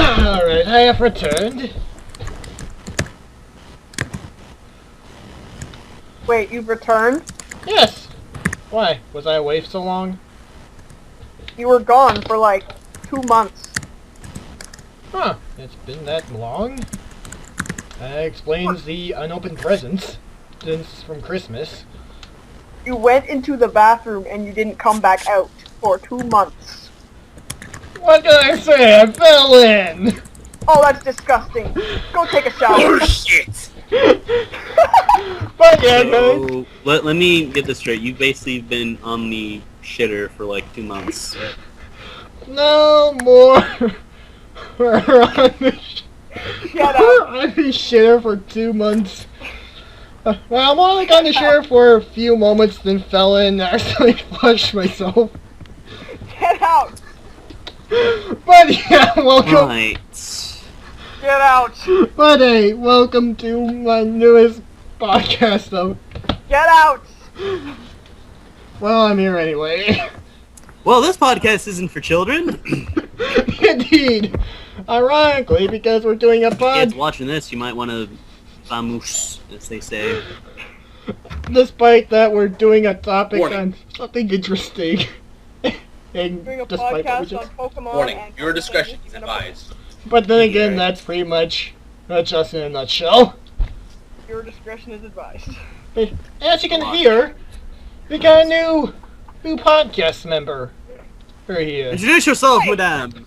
Alright, I have returned. Wait, you've returned? Yes! Why? Was I away so long? You were gone for like 2 months. Huh, it's been that long? That explains the unopened presents since from Christmas. You went into the bathroom and you didn't come back out for 2 months. What can I say? I fell in! Oh, that's disgusting. Go take a shower. Oh shit! But yeah, guys. So, let me get this straight. You've basically been on the shitter for like 2 months. No more. We're on the Shut we're up. on the shitter for 2 months. Well, I'm only on the shitter for a few moments, then fell in and actually flushed myself. Get out. But yeah, welcome. Right. Get out. But hey, welcome to my newest podcast though. Get out. Well, I'm here anyway. Well, this podcast isn't for children. Indeed. Ironically, because we're doing a Kids pod, watching this, you might want to vamos, as they say. despite that we're doing a topic Warning. on something interesting. And Doing a despite that, we podcast on just, Pokemon. Warning, and your discretion Pokemon is advised. but then again, Right. that's pretty much just in a nutshell. Your discretion is advised. As you can hear, we got a new podcast member. Right here. Introduce yourself, Hey. madame.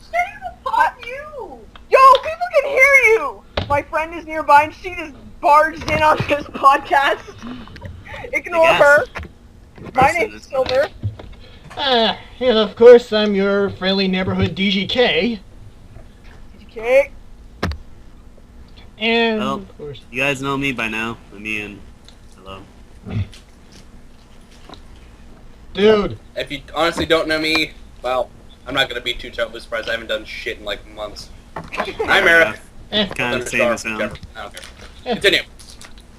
Not you. Yo, people can hear you. My friend is nearby and she just barged in on this podcast. Ignore I her. guess. My name's Silver. And of course, I'm your friendly neighborhood DGK. DGK. And Well. of course, You guys know me by now. Let me in. Hello. dude, If you honestly don't know me, well, I'm not gonna be too terribly surprised. I haven't done shit in like months. I'm Erik. Kind of same as Thunderstar, him. whichever. I don't care. Continue.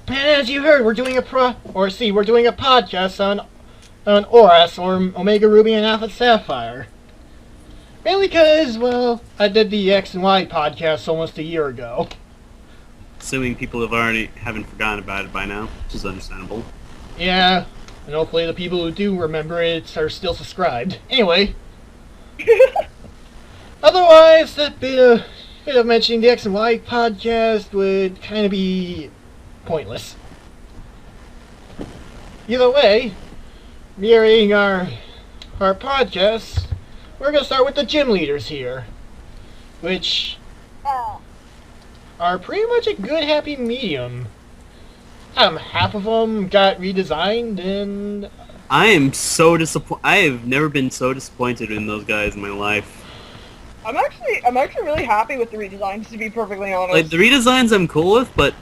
and as you heard, we're doing a we're doing a podcast on ORAS, or Omega Ruby and Alpha Sapphire. Mainly because, well, I did the X and Y podcast almost a year ago. Assuming people haven't forgotten about it by now, which is understandable. Yeah, and hopefully the people who do remember it are still subscribed. Anyway, otherwise, that bit of mentioning the X and Y podcast would kind of be pointless. Either way, mirroring our podcast, we're gonna start with the gym leaders here, which are pretty much a good happy medium. Half of them got redesigned, and I am so disappointed. I have never been so disappointed in those guys in my life. I'm actually really happy with the redesigns, to be perfectly honest. Like, the redesigns I'm cool with, but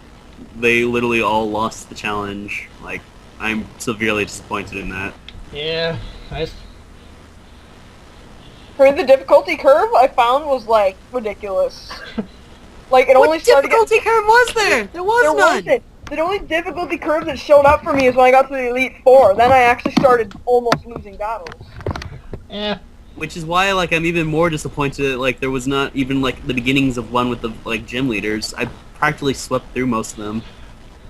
they literally all lost the challenge. Like, I'm severely disappointed in that. yeah, For the difficulty curve, I found was like ridiculous. Like it only started. curve was there? There was There wasn't. The only difficulty curve that showed up for me is when I got to the Elite Four. Then I actually started almost losing battles. yeah. Which is why, like, I'm even more disappointed that, like, there was not even, like, the beginnings of one with the, like, gym leaders. I practically swept through most of them.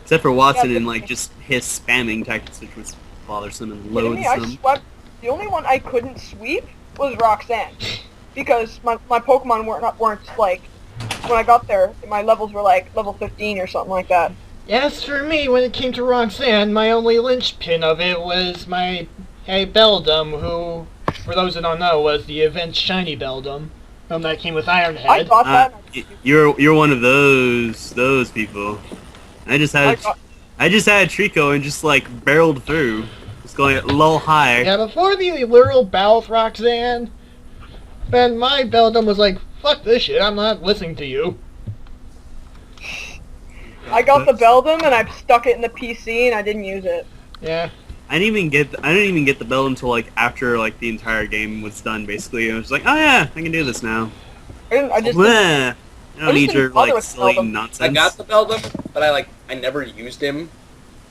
Except for Watson and, like, just his spamming tactics, which was bothersome and Kidding me? I loathsome. swept. The only one I couldn't sweep was Roxanne, because my Pokemon weren't like when I got there. My levels were like level 15 or something like that. As for me, when it came to Roxanne, my only linchpin of it was my Beldum, who, for those that don't know, was the event Shiny Beldum, that came with Ironhead. I got that. You're one of those people. I just I had Trico and just, like, barreled through. Just going a little high. Yeah, before the literal battle with Roxanne, then my Beldum was like, fuck this shit, I'm not listening to you. I got the Beldum and I stuck it in the PC and I didn't use it. Yeah. I didn't even get the bell until, like, after, like, the entire game was done, basically. I was like, oh yeah, I can do this now. I just Bleh. I don't I just need didn't your, bother like, with silly Beldum. nonsense. I got the Beldum, but I never used him.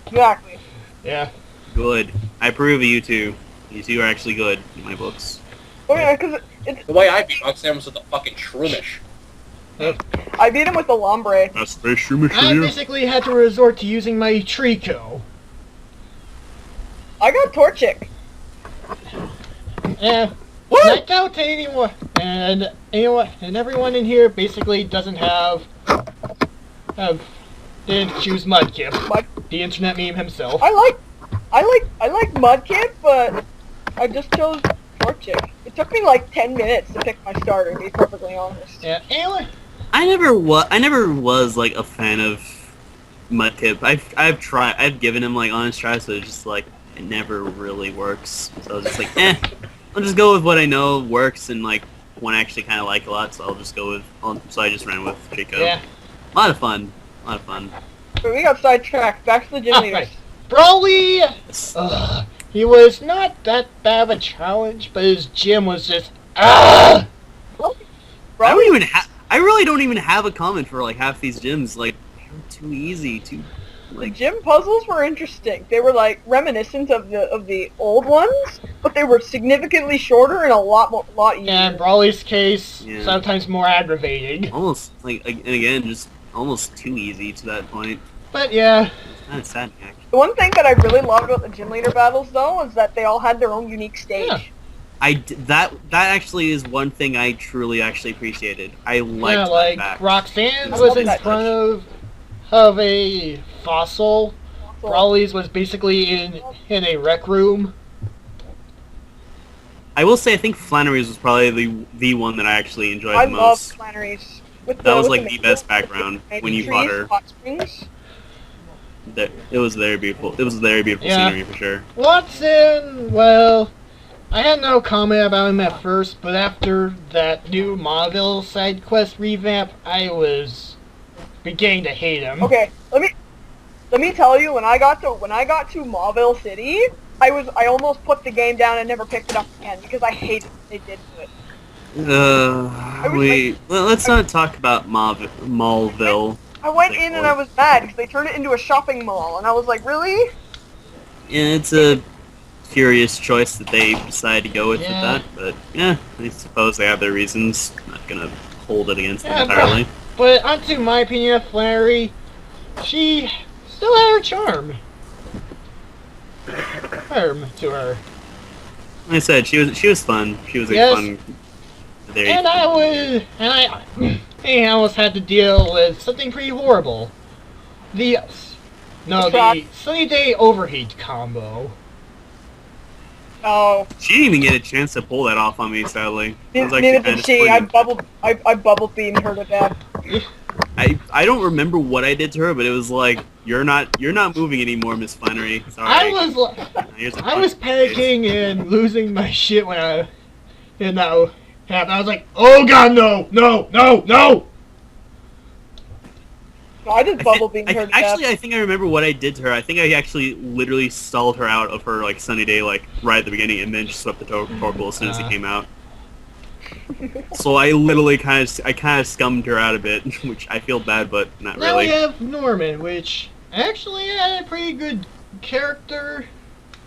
exactly. Yeah. Good. I approve of you two. You two are actually good in my books. Oh yeah, because it's The way I beat Roxanne was with the fucking Shroomish. I beat him with the Lombre. That's very I basically had to resort to using my Trico. I got Torchic. And not out to anyone, and everyone in here basically didn't choose Mudkip, the internet meme himself. I like Mudkip, but I just chose Torchic. It took me like 10 minutes to pick my starter, to be perfectly honest. Yeah, anyway. I never was like a fan of Mudkip. I've given him like honest tries, so it's just like it never really works. So I was just like, I'll just go with what I know works and like one I actually kind of like a lot. So I'll just go with. So I just ran with Draco. Yeah. A lot of fun. But we got sidetracked. Back to the gym leaders. Right. Brawly. He was not that bad of a challenge, but his gym was just I really don't even have a comment for like half these gyms. Like they're too easy. The gym puzzles were interesting. They were like reminiscent of the old ones, but they were significantly shorter and a lot easier. Yeah, in Brawly's case, sometimes more aggravating. Almost like, and again, just almost too easy to that point. But yeah. Kind of sad, actually. The one thing that I really loved about the gym leader battles, though, is that they all had their own unique stage. Yeah. That actually is one thing I truly actually appreciated. I liked that like fact. Roxanne was in front of a fossil. Brawly's was basically in a rec room. I will say I think Flannery's was probably the one that I actually enjoyed the most. I loved Flannery's. That was like the best background when you fought her. Hot springs. It was very beautiful. It was very beautiful scenery for sure. Watson, well, I had no comment about him at first, but after that new Mauville side quest revamp, I was beginning to hate him. Okay, let me tell you, when I got to Mauville City, I almost put the game down and never picked it up again because I hated what they did to it. Well, let's not talk about Mauville. I went in and I was mad because they turned it into a shopping mall, and I was like, really? Yeah, it's a curious choice that they decided to go with that, but yeah, I suppose they have their reasons. I'm not gonna hold it against them entirely. But onto my opinion of Flannery, she still had her charm to her. Like I said, she was fun. She was a fun. I almost had to deal with something pretty horrible. The Sunny Day Overheat combo. Oh. She didn't even get a chance to pull that off on me, sadly. Neither did she. I bubble beamed her to death. I don't remember what I did to her, but it was like, you're not moving anymore, Miss Flannery. Sorry. I was panicking and losing my shit when I was like, oh god, no! I just bubble beamed her to death. Actually, I think I remember what I did to her. I think I actually literally stalled her out of her like sunny day, like right at the beginning, and then just swept the Torkoal as soon as he came out. So I literally kind of scummed her out a bit, which I feel bad, but not now really. Now we have Norman, which actually had a pretty good character.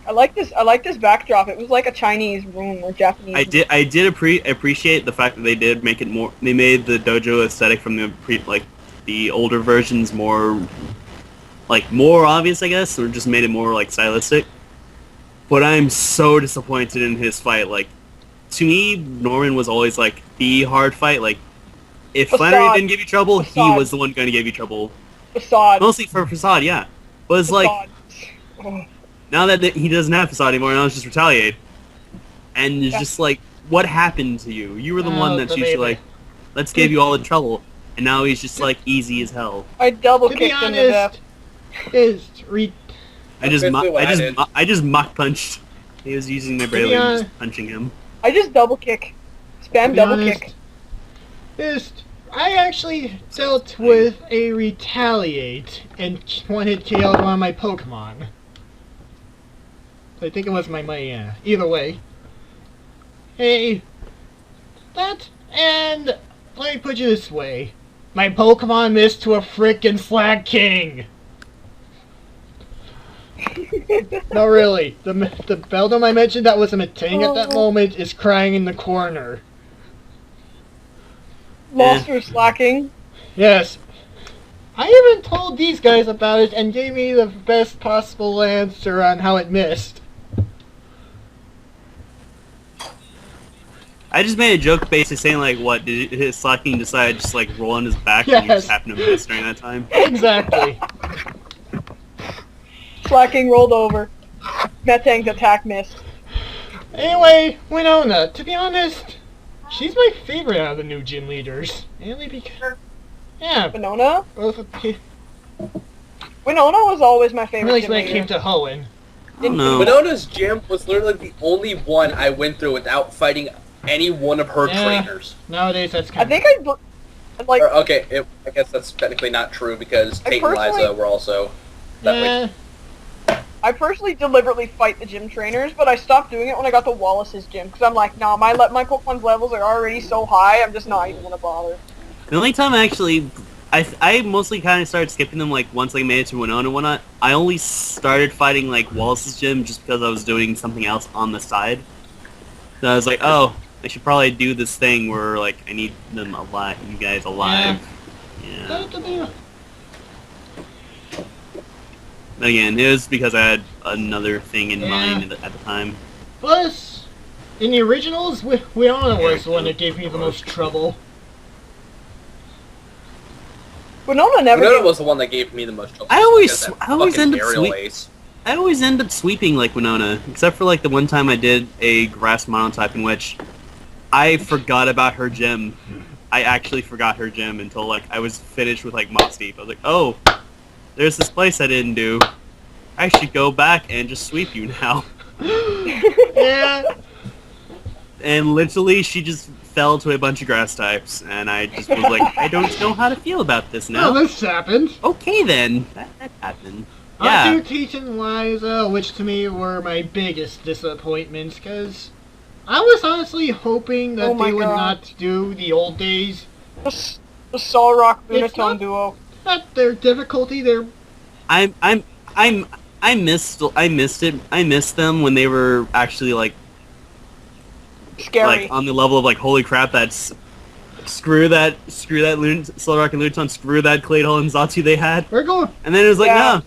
I like this backdrop. It was like a Chinese room or Japanese. I did appreciate the fact that they did make it more. They made the dojo aesthetic from the older versions more obvious, I guess, or just made it more like stylistic. But I'm so disappointed in his fight. Like, to me, Norman was always like the hard fight. Like, if Flannery didn't give you trouble, he was the one going to give you trouble. Facade. Mostly for Facade, yeah. But it's like, now that he doesn't have Facade anymore, now it's just Retaliate. And it's just like, what happened to you? You were the one that's usually like, let's give you all the trouble. And now he's just like easy as hell. I double kicked him to death. I just mock punched. He was using my braille and just punching him. I just double kick. Spam double kick. I actually dealt with a Retaliate and one-hit KO'd one of my Pokemon. I think it was my either way. Hey, and let me put you this way. My Pokemon missed to a frickin' Slag King! No, really. The Beldum I mentioned that was a Metang at that moment is crying in the corner. Lost or slacking. Yes. I even told these guys about it and gave me the best possible answer on how it missed. I just made a joke basically saying like, what, did his slacking decide to just like roll on his back and you Yes. just happened to miss during that time? Exactly. Slacking rolled over. Metang's attack missed. Anyway, Winona, to be honest, she's my favorite out of the new gym leaders. Mainly because... Yeah, Winona? both of Winona was always my favorite. really gym when it leader. came to Hoenn. I don't know. Winona's gym was literally the only one I went through without fighting any one of her Yeah. trainers. Nowadays, that's I kind think like. Or, okay, I guess that's technically not true because Tate and personally- Liza were also that way. Yeah, I personally deliberately fight the gym trainers, but I stopped doing it when I got to Wallace's gym because I'm like, nah, my Pokemon's levels are already so high. I'm just not even gonna bother. The only time I actually, I mostly kind of started skipping them like once I made it to Winona and whatnot. I only started fighting like Wallace's gym just because I was doing something else on the side. So I was like, oh, I should probably do this thing where like I need them alive, you guys alive. Yeah. Again, it was because I had another thing in mind at the time. plus, in the originals, Winona was the one that gave me the most trouble. Winona never. Winona gave- was the one that gave me the most trouble. I always because that end fucking up aerial sweep- ace. I always end up sweeping like Winona, except for like the one time I did a grass monotype in which I forgot about her gym. I actually forgot her gym until like I was finished with like Moss Deep. I was like, oh, there's this place I didn't do. I should go back and just sweep you now. Yeah, And literally, she just fell to a bunch of grass types, and I just was like, I don't know how to feel about this well, now. this happened. Okay then, that happened. I Yeah. do Teach and Liza, which to me were my biggest disappointments, because I was honestly hoping that Oh my they would God. not do the old days. The Solrock It's not- Lunatone duo. Not their difficulty, their I missed it. I missed them when they were actually like Scary. on the level of like, holy crap, that's screw that Solrock and Luton, screw that Claydol and Zatu they had. we're going. And then it was like, Yeah.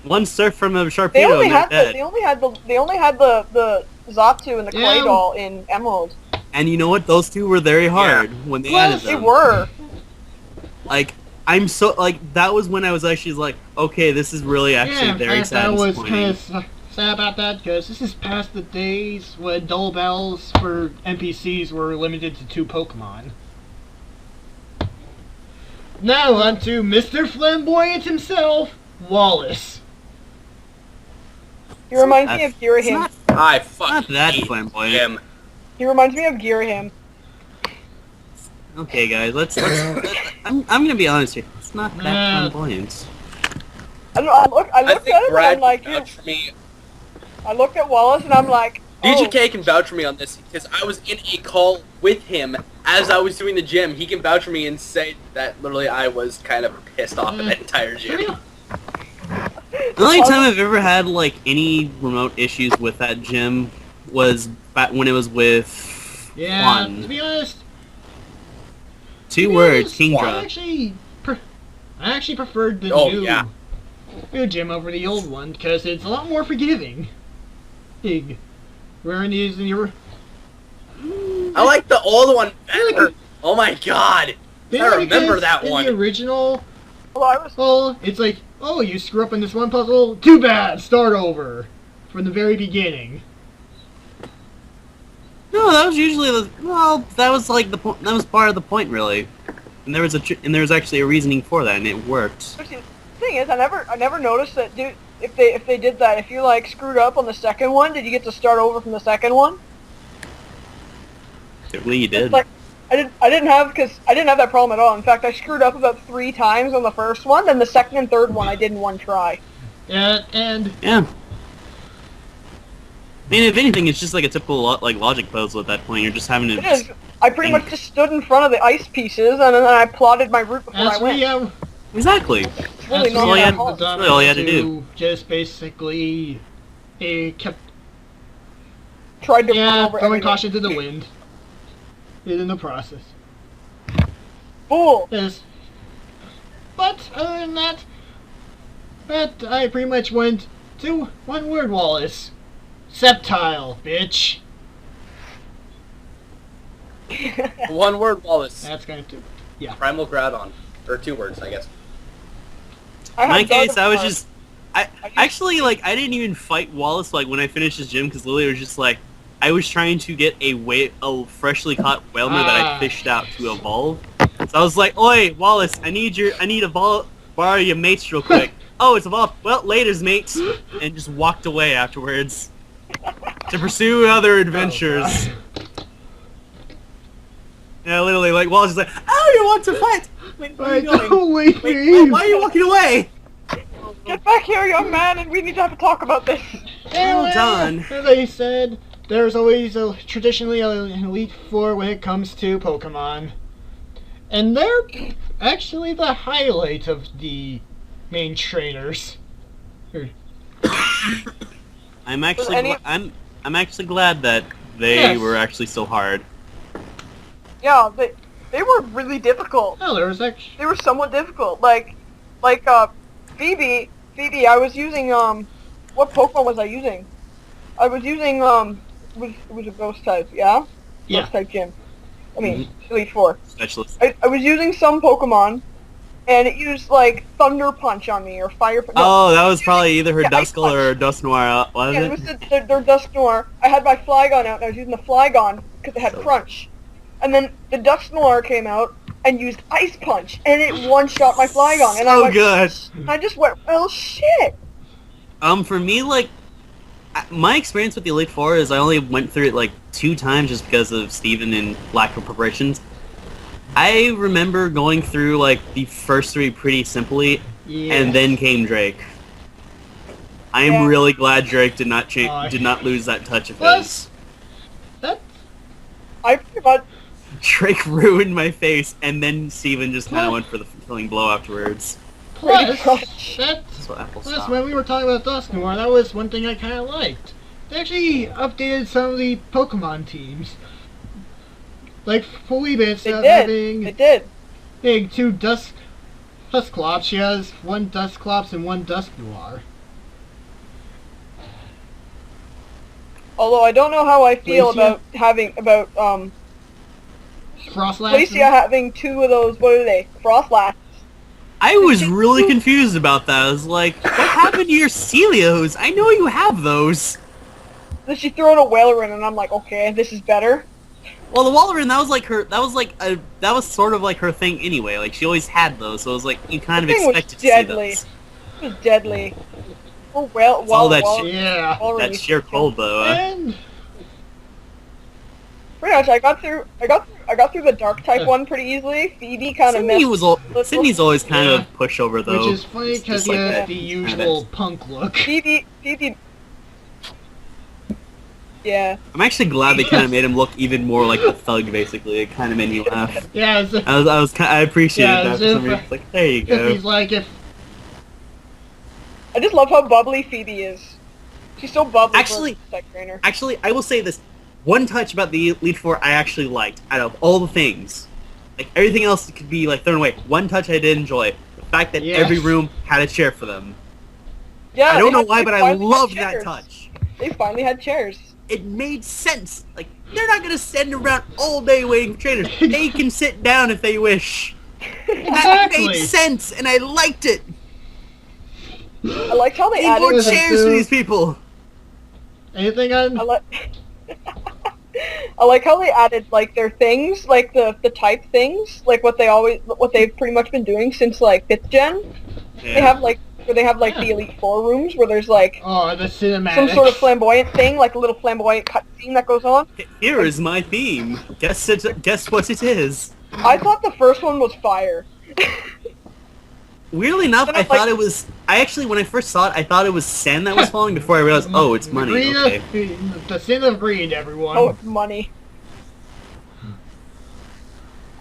no, one surf from a they Sharpedo only and they're had dead. they only had the Zatu and the Yeah. Claydol in Emerald. And you know what? Those two were very hard when they Plus, added They them. were. Like, I'm so like that was when I was actually like, okay, this is really actually Yeah, very in fact, sad I and was disappointing. kind of sad about that, because this is past the days when dull bells for NPCs were limited to 2 Pokemon. Now on to Mr. Flamboyant himself, Wallace. He reminds me of It's Girahim. not, I not fucking that hate flamboyant. him. He reminds me of Girahim. Okay, guys, I'm gonna be honest here. It's not that Yeah. flamboyant. I don't know, I looked I at think him and Brad I'm like, can vouch for me. I looked at Wallace and I'm like, oh, DGK can vouch for me on this because I was in a call with him as I was doing the gym. He can vouch for me and say that literally I was kind of pissed off at that entire gym. The only time I've ever had like any remote issues with that gym was back when it was with Yeah, Juan. to be honest, Two to be words, honest, Kingdra. I actually preferred the Oh, new, yeah. new gym over the old one, because it's a lot more forgiving. Big. Where it is in your... I like the old one better. Oh my god. I remember that in one. the original, well, I was, well, it's like, oh, you screw up in this one puzzle, too bad, start over. From the very beginning. No, that was usually that was like the point. That was part of the point, really. And there was actually a reasoning for that, and it worked. the thing is, I never noticed that, dude, if they did that, if you like screwed up on the second one, did you get to start over from the second one? Certainly, you did. It's like, I didn't have that problem at all. In fact, I screwed up about 3 times on the first one, then the second and third one I did in one try. Yeah, and Yeah. I mean, if anything, it's just like a typical like logic puzzle at that point. You're just having to. It is. I pretty much just stood in front of the ice pieces and then I plotted my route before I as went. we Exactly. It's really as not all you that had- hard. really all you had to do. Just basically, kept Tried to run over throwing everything. caution to the wind. In the process. fool. Yes. But other than that, I pretty much went to one word, Wallace. Septile, bitch. One word, Wallace. That's going to... Yeah. Primal Groudon. Or 2 words, I guess. In my had case, I was Gardevoir. just... I didn't even fight Wallace, like, when I finished his gym, because literally it was just, like, I was trying to get a freshly caught Whalmer that I fished out to evolve. So I was like, oi, Wallace, I need to borrow your mates real quick. Oh, it's evolved. Well, laters, mates. And just walked away afterwards. To pursue other adventures. Yeah, literally, like, Wallace is like, oh, you want to fight? Wait, where are you going? Don't leave Wait, me. why are you walking away? Get back here, young man, and we need to have a talk about this. Well done. As I said, there's always traditionally an Elite Four when it comes to Pokemon. And they're actually the highlight of the main trainers. I'm actually any- I'm actually glad that they Yes. were actually so hard. Yeah, they were really difficult. Oh, there was actually... They were somewhat difficult. Like Phoebe, I was using, what Pokemon was I using? I was using, it was a ghost type, yeah? Yeah. Ghost type gym. I mean, Elite Four. Specialist. I was using some Pokemon, and it used, like, Thunder Punch on me, or Fire Punch. Oh, that was probably either her Yeah, Ice Duskull or Dusknoir, yeah, it wasn't was it? their Dusknoir. I had my Flygon out, and I was using the Flygon, because it had Crunch. And then the Dusknoir came out, and used Ice Punch, and it one-shot my Flygon. And I So went, good. I just went, well, shit. For me, like, my experience with the Elite Four is I only went through it, like, 2 times just because of Steven and lack of preparations. I remember going through, like, the first 3 pretty simply, Yeah. and then came Drake. I am Yeah. really glad Drake did not Oh, did not lose that touch of Plus, his. that... I pretty much, Drake ruined my face, and then Steven just kind of went for the fulfilling blow afterwards. pretty Plus, much. That's what Apple plus stopped. when we were talking about Dusknoir, that was one thing I kind of liked. They actually updated some of the Pokemon teams. Like, Felipe, instead of having... It did. Big 2 Dusclops, she has 1 Dusclops and 1 Dusknoir. Although I don't know how I feel Glacia? about Frostlass? Glacia having 2 of those, what are they? Frostlass. I was really confused about that. I was like, what happened to your Celios? I know you have those. Then she threw in a Wailerin, and I'm like, okay, this is better. Well, the Walrein, that was sort of like her thing anyway. Like, she always had those, so it was like, you kind of The thing was expected to deadly. see those. It was deadly. Oh, well, It's all that Yeah. That's sheer cold, though. And... Pretty much, I got through the Dark type one pretty easily. Phoebe kind of messed. Sydney's always kind Yeah. of a pushover, though. Which is funny because Just he like has that. the usual punk look. Phoebe. Yeah. I'm actually glad they kind of made him look even more like a thug, basically. It kind of made me laugh. Yeah, as if, I appreciated Yeah, that as for some if, reason. It's like, there you if go. he's like, if... I just love how bubbly Phoebe is. She's so bubbly Actually- for a psych trainer. Actually, I will say this. One touch about the Elite Four I actually liked, out of all the things. Like, everything else could be, like, thrown away. One touch I did enjoy. The fact that Yes. every room had a chair for them. Yeah, I don't know they why, but I finally had loved that chairs. touch. They finally had chairs. It made sense. Like, they're not gonna stand around all day waiting for trainers. They can sit down if they wish. That Exactly. made sense, and I liked it. I liked how they Need more added. chairs for these people. Anything on... I like. I like how they added like their things, like the type things, like what they've pretty much been doing since like 5th gen. Yeah. They have like the Elite Four rooms where there's like Oh, the cinematic. some sort of flamboyant thing, like a little flamboyant cutscene that goes on. Here is my theme. Guess what it is. I thought the first one was fire. Weirdly enough, Then I I'm like- thought it was. I actually, when I first saw it, I thought it was sand that was falling before I realized, oh, it's money. Green Okay. the sin of greed, everyone. Oh, it's money.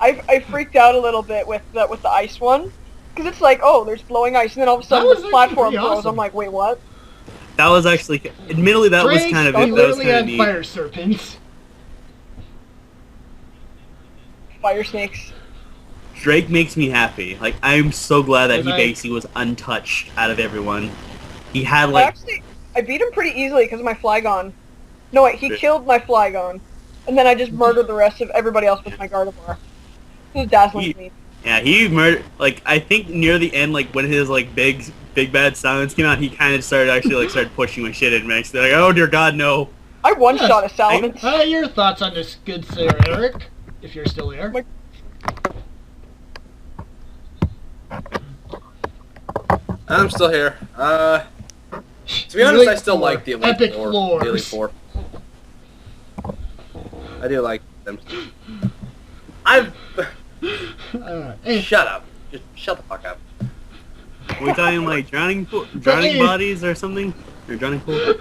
I freaked out a little bit with the ice one, because it's like, oh, there's blowing ice, and then all of a sudden That was the actually platform pretty blows. awesome. I'm like, wait, what? That was actually. Admittedly, that was Drake, kind of he it. That was literally kind of had neat. fire serpents. Fire snakes. Drake makes me happy. Like, I'm so glad that And he I- basically was untouched out of everyone. He had, like... I beat him pretty easily because of my Flygon. No, wait, he Really? killed my Flygon. And then I just murdered the rest of everybody else with my Gardevoir. This is dazzling He- to me. Yeah, he murdered... Like, I think near the end, like, when his, like, big bad silence came out, he kind of started pushing my shit in Max. They're like, oh dear god, no. I one-shot a Yes, Salamence. What are your thoughts on this good sir, Eric? If you're still there. My- I'm still here. To be honest, I still like the Elite Epic Four. floors. The Elite Four. I do like them. I've... Hey, Shut up. Just shut the fuck up. Are we talking, like, drowning Hey. bodies or something? Or drowning pool?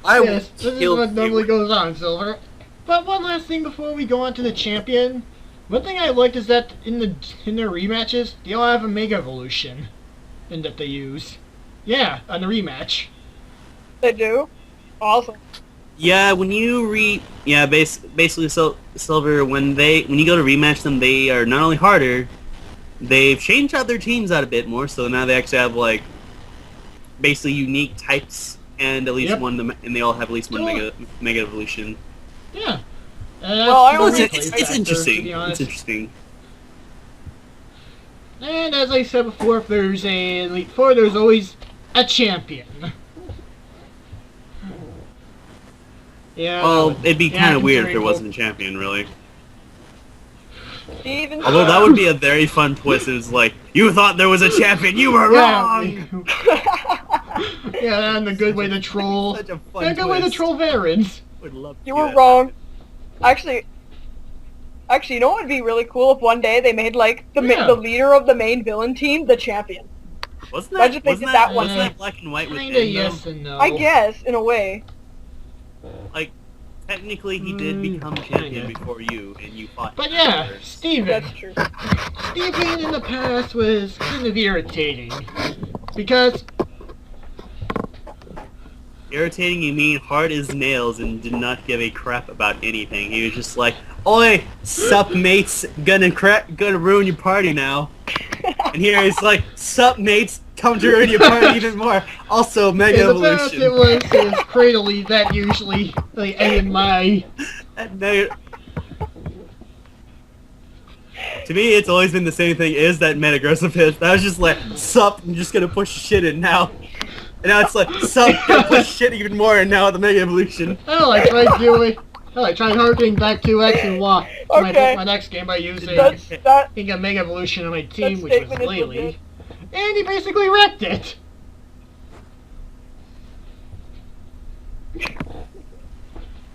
I will yes, this is kill what normally you. goes on, Silver. But one last thing before we go on to the champion. One thing I liked is that in their rematches, they all have a Mega Evolution, and that they use. Yeah, on the rematch. They do? Awesome. Yeah, when you basically Silver, when you go to rematch them, they are not only harder, they've changed out their teams out a bit more, so now they actually have, like, basically unique types, and at least Yep. one of them, and they all have at least one Sure. mega evolution. Yeah. Well, I Well, only- it's interesting. It's It's interesting. And as I said before, if there's a Elite Four, there's always a champion. Yeah. Well, it'd be Yeah, kind of weird if there considering wasn't a champion, really. Steven. Although that would be a very fun twist. It was like, you thought there was a champion, you were wrong! Yeah, and a good way to troll. Such a fun And a good way to twist. troll Varens. Would love to You see were that. wrong. Actually, you know what would be really cool if one day they made, like, Yeah. the leader of the main villain team the champion? Wasn't Imagine that, if they wasn't did that, that one. wasn't that black and white with Kinda him, yes though? and no. I guess, in a way. Like, technically he did become champion before you, and you fought But him yeah, afterwards. Steven. That's true. Steven in the past was kind of irritating. Because, Irritating, you mean hard as nails and did not give a crap about anything. He was just like, oi, sup mates, gonna ruin your party now. And here he's like, sup mates, come to ruin your party even more. Also, Mega in the past it Evolution. was his cradle that usually like, ended my... That To me, it's always been the same thing, is that Metagross of his. That was just like, sup, I'm just gonna push shit in now. And now it's like, sup, gonna push shit even more, and now the Mega Evolution. I tried harkening back to X and Y to Okay. my next game by using That a Mega Evolution on my team, That which was statement is Lele. legit. And he basically wrecked it!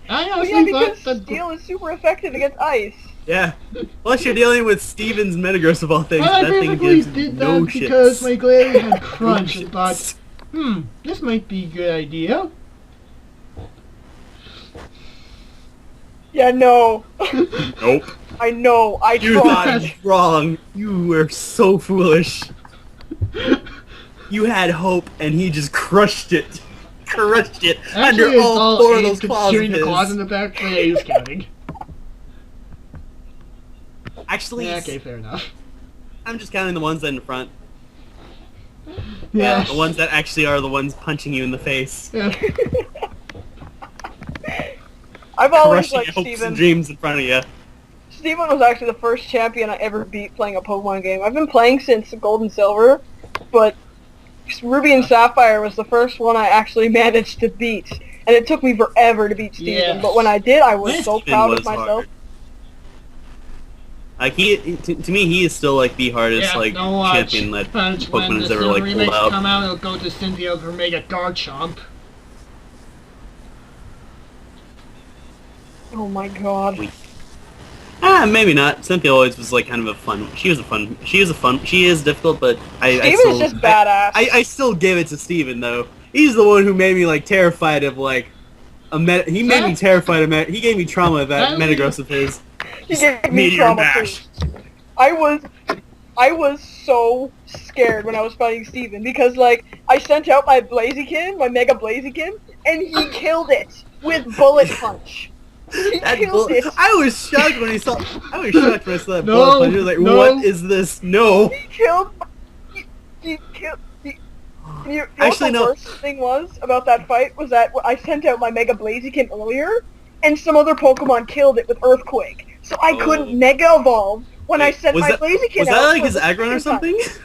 I well, honestly yeah, because thought that... steel is super effective against ice. Yeah. Plus you're dealing with Steven's Metagross of all things. I That thing basically gives did no that because shits. my Gladiator had crunch No and thought, shits. this might be a good idea. Yeah, no. Nope. I know. I You tried. thought it was wrong. You were so foolish. You had hope, and he just crushed it. Crushed it Actually, under it's all four of aimed those claws of considering the his. claws in the back, but yeah, he was counting. Actually, Yeah, okay, fair enough. I'm just counting the ones in the front. Yeah. The ones that actually are the ones punching you in the face. Yeah. I've always Crushing liked your hopes Steven. and dreams in front of you. Steven was actually the first champion I ever beat playing a Pokemon game. I've been playing since Gold and Silver, but Ruby and Sapphire was the first one I actually managed to beat. And it took me forever to beat Steven, Yes. but when I did, I was so Steven proud was of myself. hard. Like to me, he is still like the hardest Yeah, like no watch. champion that Punch when Pokemon has the ever like remix pulled out. come out, it'll go to Cynthia for Mega Garchomp. Oh my god. Maybe not. Cynthia always was like kind of a fun. She is difficult, but I Steven's still, just badass. I still give it to Steven though. He's the one who made me like terrified of like he made me terrified of he gave me trauma of that Metagross of his. He gave me Meteor trauma Mash. too. I was so scared when I was fighting Steven because like I sent out my Blaziken, my Mega Blaziken, and he killed it with Bullet Punch. That killed it. I was shocked when I saw that No, bullet punch. I was like, no. what is this? No. He killed. He killed. Actually, the no. worst thing was about that fight was that I sent out my Mega Blaziken earlier, and some other Pokemon killed it with Earthquake, so I couldn't Mega Evolve when I sent my Blaziken out. Was that like his for the Aggron or second time. something?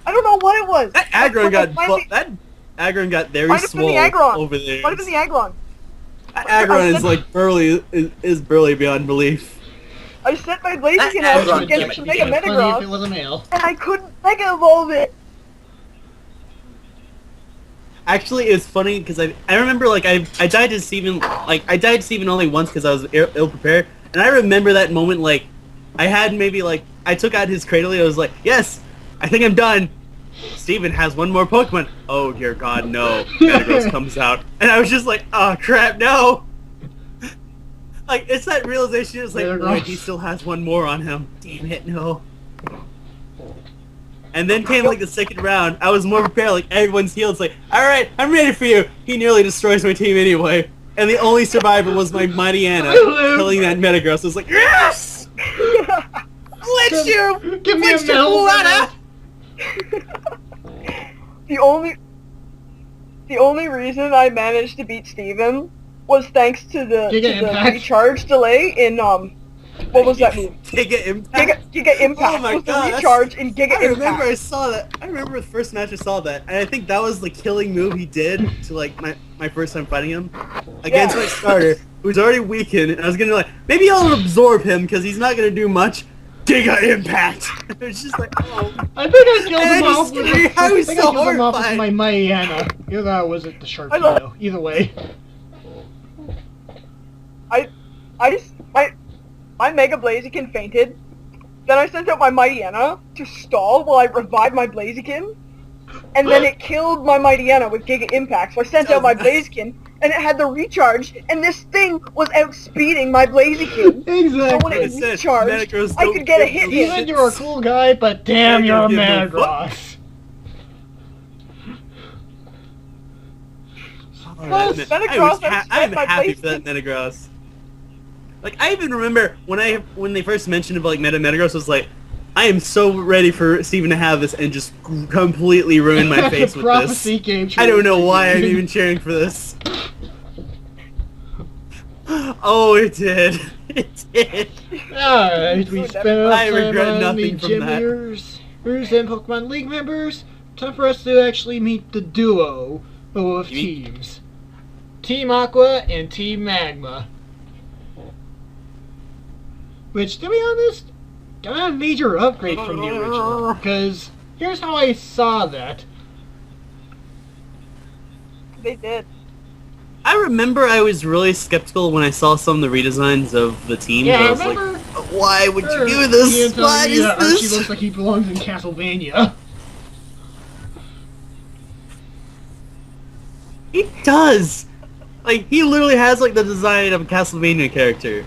I don't know what it was. That Aggron got very Might have been the swole Aggron. over there. Might have been the Aggron. That Aggron is like burly beyond belief. I sent my Blaziken out Aggron to get gimmick. some Mega Funny if it Metagross, was a male. and I couldn't Mega Evolve it. Actually, it's funny because I remember like I died to Steven only once because I was ill prepared, and I remember that moment like I had maybe like I took out his Cradily. I was like, yes, I think I'm done. Steven has one more Pokemon. Oh dear God, no! Metagross comes out, and I was just like, oh crap, no! Like it's that realization. It's like, wait, he still has one more on him. Damn it, no! And then came like the second round. I was more prepared. Like everyone's healed. It's like, all right, I'm ready for you. He nearly destroys my team anyway. And the only survivor was my mighty Anna killing that Metagross. I was like, yes! Blitz you! Give me a Blitz you, medal. Anna! The only reason I managed to beat Steven was thanks to the recharge delay in what was that move? Giga Impact. Giga Impact. Oh my was God, the recharge in Giga I remember I Impact. saw that. I remember the first match I saw that, and I think that was the killing move he did to like my first time fighting him against my starter, who's already weakened. And I was gonna like maybe I'll absorb him because he's not gonna do much. Giga Impact. It was just like, oh. I think I killed And him I off just- with I was I so killed him off with horrified. my Mariana. Either that or was it the I love- Sharknado. Either way. My Mega Blaziken fainted. Then I sent out my Mightyena to stall while I revived my Blaziken. And then it killed my Mightyena with Giga Impact. So I sent out my Blaziken, and it had the recharge, and this thing was outspeeding my Blaziken. So Exactly. when it I said, recharged, Metagross I don't could get a give hit no in. Even you're a cool guy, but damn, you're a Give no Metagross. Well, Metagross, I'm my happy for Blaziken. that Metagross. Like I even remember when they first mentioned about like Metagross, I was like, I am so ready for Steven to have this and just completely ruin my face with Prophecy this. game I don't know why I'm even cheering for this. Oh, it did. It did. Alright, we spent enough I time regret on the nothing from gym that. leaders and Pokemon League members. Time for us to actually meet the duo of teams. Team Aqua and Team Magma. Which, to be honest, got a major upgrade from the original. Because here's how I saw that. They did. I remember I was really skeptical when I saw some of the redesigns of the team. Yeah, I was I remember. like, why would you do Ian this? telling What me is that Archie this? looks like he belongs in Castlevania. He does. Like he literally has like the design of a Castlevania character.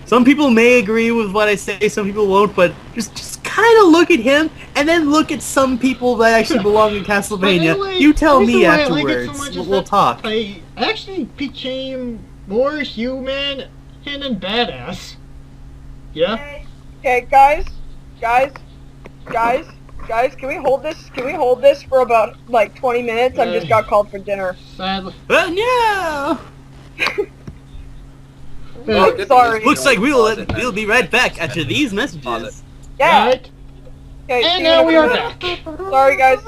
Some people may agree with what I say, some people won't, but just kind of look at him and then look at some people that actually belong in Castlevania. Anyway, You tell the reason me why I like it so afterwards. much is We'll that talk. I actually became more human and badass. Yeah? Okay, guys, can we hold this? Can we hold this for about like 20 minutes? I just got called for dinner. Sadly. No! Oh, good Sorry. thing Looks like Pause it, we'll man. be right back after these Pause messages. it. Yeah. Right? Okay, see And you now in a we are minute. back. Sorry, guys.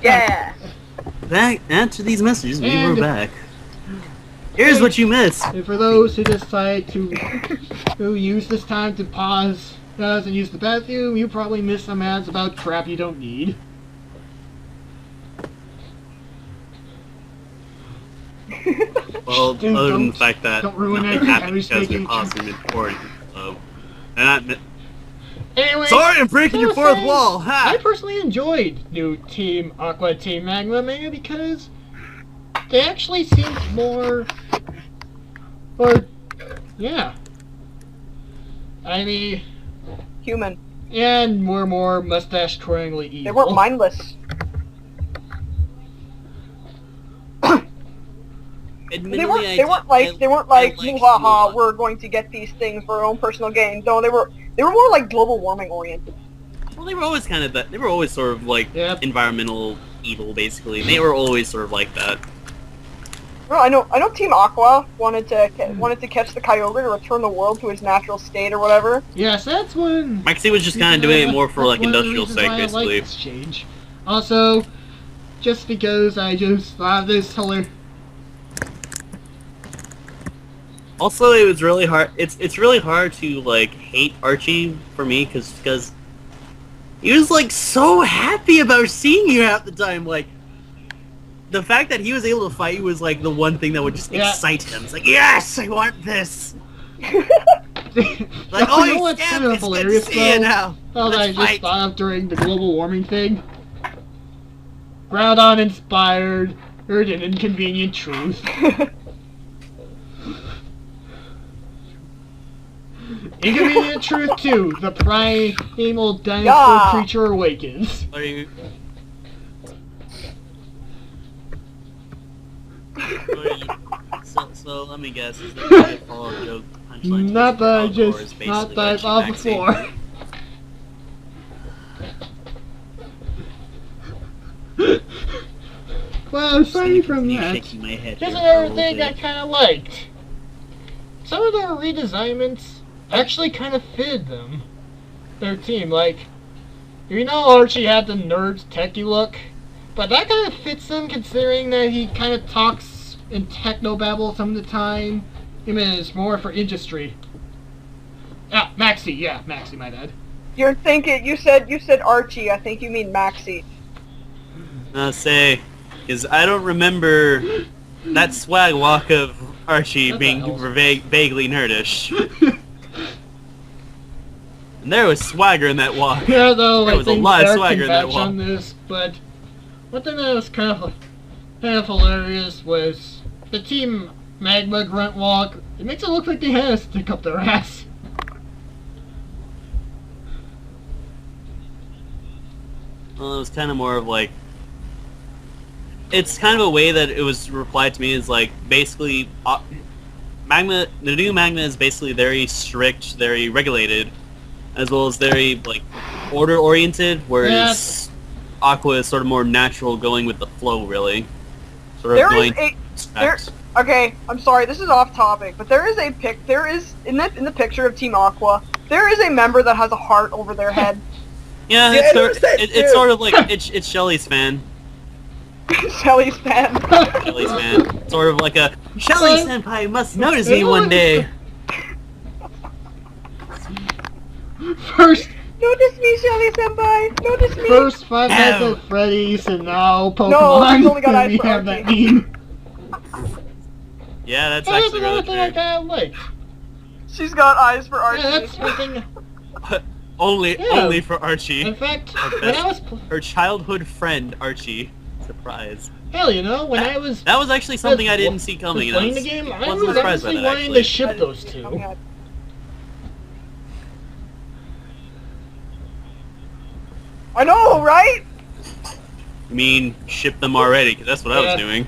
Yeah. Back after these messages, we were And- back. Here's what you missed. And for those who decide to who use this time to pause us and use the bathroom, you probably missed some ads about crap you don't need. Well, Dude, other than the don't- fact that don't ruin I'm it. happy I was because we're making- pausing and recording. So, and Anyway, sorry, I'm breaking your so fourth saying, wall. I Ha! personally enjoyed new Team Aqua, Team Magma, mainly because they actually seemed more, yeah. I mean, Human. and more mustache-twirlingly evil. They weren't mindless. admittedly, They weren't like "Muhaha, we're going to get these things for our own personal gain." No, they were more like global warming oriented. Well, they were always kind of that. They were always sort of like Yep. environmental evil, basically. They were always sort of like that. Well, I know Team Aqua wanted to catch the Kyogre to return the world to its natural state or whatever. Yes, that's one. Maxie was just kind of doing it more for like That's one of the industrial reasons sake, why I like basically. this change. Also, just because I just thought this hilarious. Also, it was really hard. It's really hard to like hate Archie for me because he was like so happy about seeing you half the time. Like the fact that he was able to fight you was like the one thing that would just excite him. It's like, yes, I want this. Like, oh, you know you what's scammed kind of me, it's good to hilarious see you though? now. Oh, that I Let's just fight. thought of during the global warming thing. Groundon inspired, heard an inconvenient truth. Inconvenient truth 2, the primal dinosaur creature awakens. Are you? So let me guess. Is that a follow-up joke punchline? to Not this that I vlog, or is just, basically not that I Archie thought Maxie? before. Well, aside from that, Shaking my head here's here for a another little thing I bit. kind of liked. Some of their redesignments actually kind of fitted them, their team. Like, you know, Archie had the nerd techie look, but that kind of fits him considering that he kind of talks in technobabble some of the time. I mean, it's more for industry. Ah, Maxie, my bad. You're thinking you said Archie. I think you mean Maxie. Say, because I don't remember that swag walk of Archie What being the hell? vaguely nerdish. And there was swagger in that walk. Yeah, though, There I was a think lot of Erik swagger can in that vouch wall. on this, but one thing that was kind of hilarious was the Team Magma grunt walk. It makes it look like they had to stick up their ass. Well, it was kind of more of like... It's kind of a way that it was replied to me is like, basically, Magma, the new Magma is basically very strict, very regulated, as well as very, like, order-oriented, whereas Aqua is sort of more natural, going with the flow, really. Sort of There going is okay, I'm sorry, this is off topic, but there is in the picture of Team Aqua, there is a member that has a heart over their head. Yeah, Yeah, it's, there was that it's too. sort of like, it's Shelly's fan. Shelly's fan. Shelly's fan. Sort of like a, Shelly Senpai must notice me one day. First, Notice me, Shelly Senpai. Notice me. first Five Nights Ow. at Freddy's and now No, Pokemon. he's only got eyes we for have that Archie. meme. Yeah, that's That's actually another really thing I true. kind of like. She's got eyes for Archie. Yeah, that's something. Only Yeah. for Archie. In fact, Her when I best- was Her childhood friend, Archie. Surprise. hell, you know, when I was That was actually something I didn't see was coming. and I playing the was- game, I wasn't was surprised by honestly that, wanting actually. to ship those two. Okay. I know, right? I mean, ship them already, because that's what I Yeah. was doing.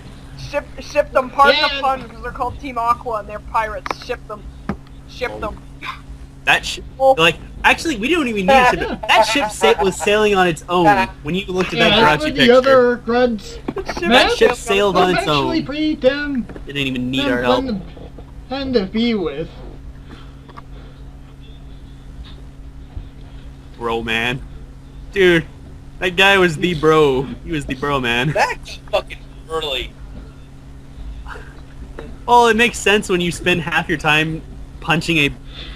Ship them, pardon Yeah. the pun, because they're called Team Aqua and they're pirates. Ship them. Ship them. That ship, Well, like, actually, we don't even need a ship. That ship was sailing on its own when you looked at Yeah, that that's grouchy what the picture. other grunts. That ship sailed on its actually own. pretty damn It didn't even need our help. fun to be with. Bro, man. Dude, that guy was the bro. He was the bro, man. That's fucking early. Well, it makes sense when you spend half your time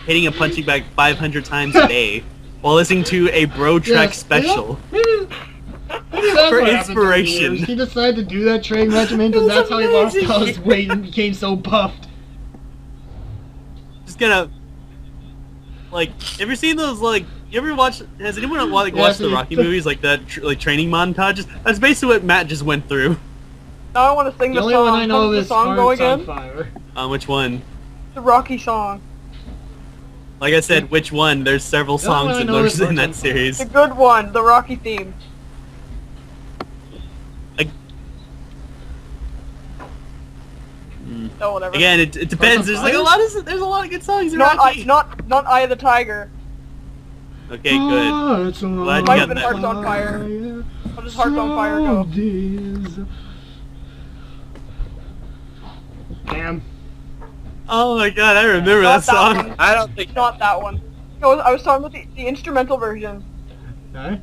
hitting a punching bag 500 times a day while listening to a Bro Trek Yes, special. Maybe that's For what happened through the inspiration. years. He decided to do that training regiment, and that's how he lost all his weight and became so buffed. Just gonna, like, have you seen those, like, you ever watch, has anyone watched the dude. Rocky movies, like that, like, training montages? That's basically what Matt just went through. now I want to sing The the only song. one I know How's the is song go Hearts on again? Fire. Which one? The Rocky song. Like I said, which one? There's several The only songs one I in, know is those, in Hearts on that Fire. series. The good one. The Rocky theme. Oh, whatever. Again, it depends. There's like a lot of good songs in Not Rocky. not Eye of the Tiger. Okay, good. Hearts on Glad you Might got have been that. Hearts on Fire. How does Hearts on Fire go? Damn. Oh my god, I remember Not that song. one. I don't think. Not that one. No, I was talking about the instrumental version. Huh? I'm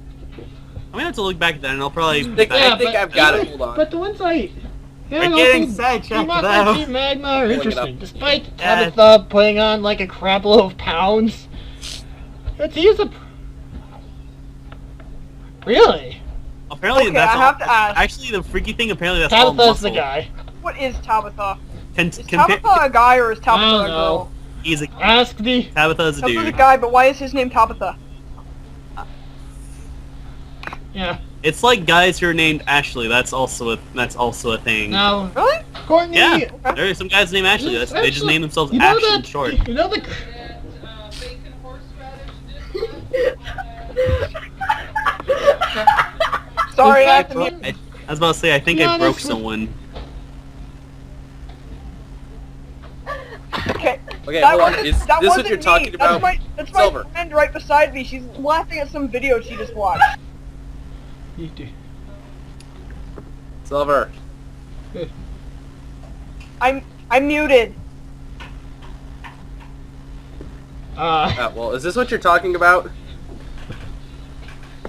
gonna have to look back at that, and I'll probably. I think I've got it. Hold on. But the ones I... We're getting sidetracked now. Team Magma are Pulling it interesting. up. Despite Yeah. Tabitha putting on like a crap load of pounds. Let's use a... Really? Apparently, Okay, that's I all. have to ask. Actually, the freaky thing, apparently, that's all Tabitha's muscle. the guy. What is Tabitha? Is Compare. Tabitha a guy or is I Tabitha don't a know. girl? He's a Ask the... Tabitha's a Tabitha's a dude. guy, but why is his name Tabitha? Yeah. It's like guys who are named Ashley. That's also a thing. Now, Really? Courtney... Yeah, there are some guys named Ashley. They just name themselves Ash in short. You know the... Bacon horseradish Sorry, I I have to mute. was about to say, I think Be I broke honest with- someone. Okay. Okay, That hold on. wasn't- Is that this what wasn't you're me. talking about? That's my Silver. friend right beside me. She's laughing at some video she just watched. You do. Silver. I'm muted. Well, is this what you're talking about?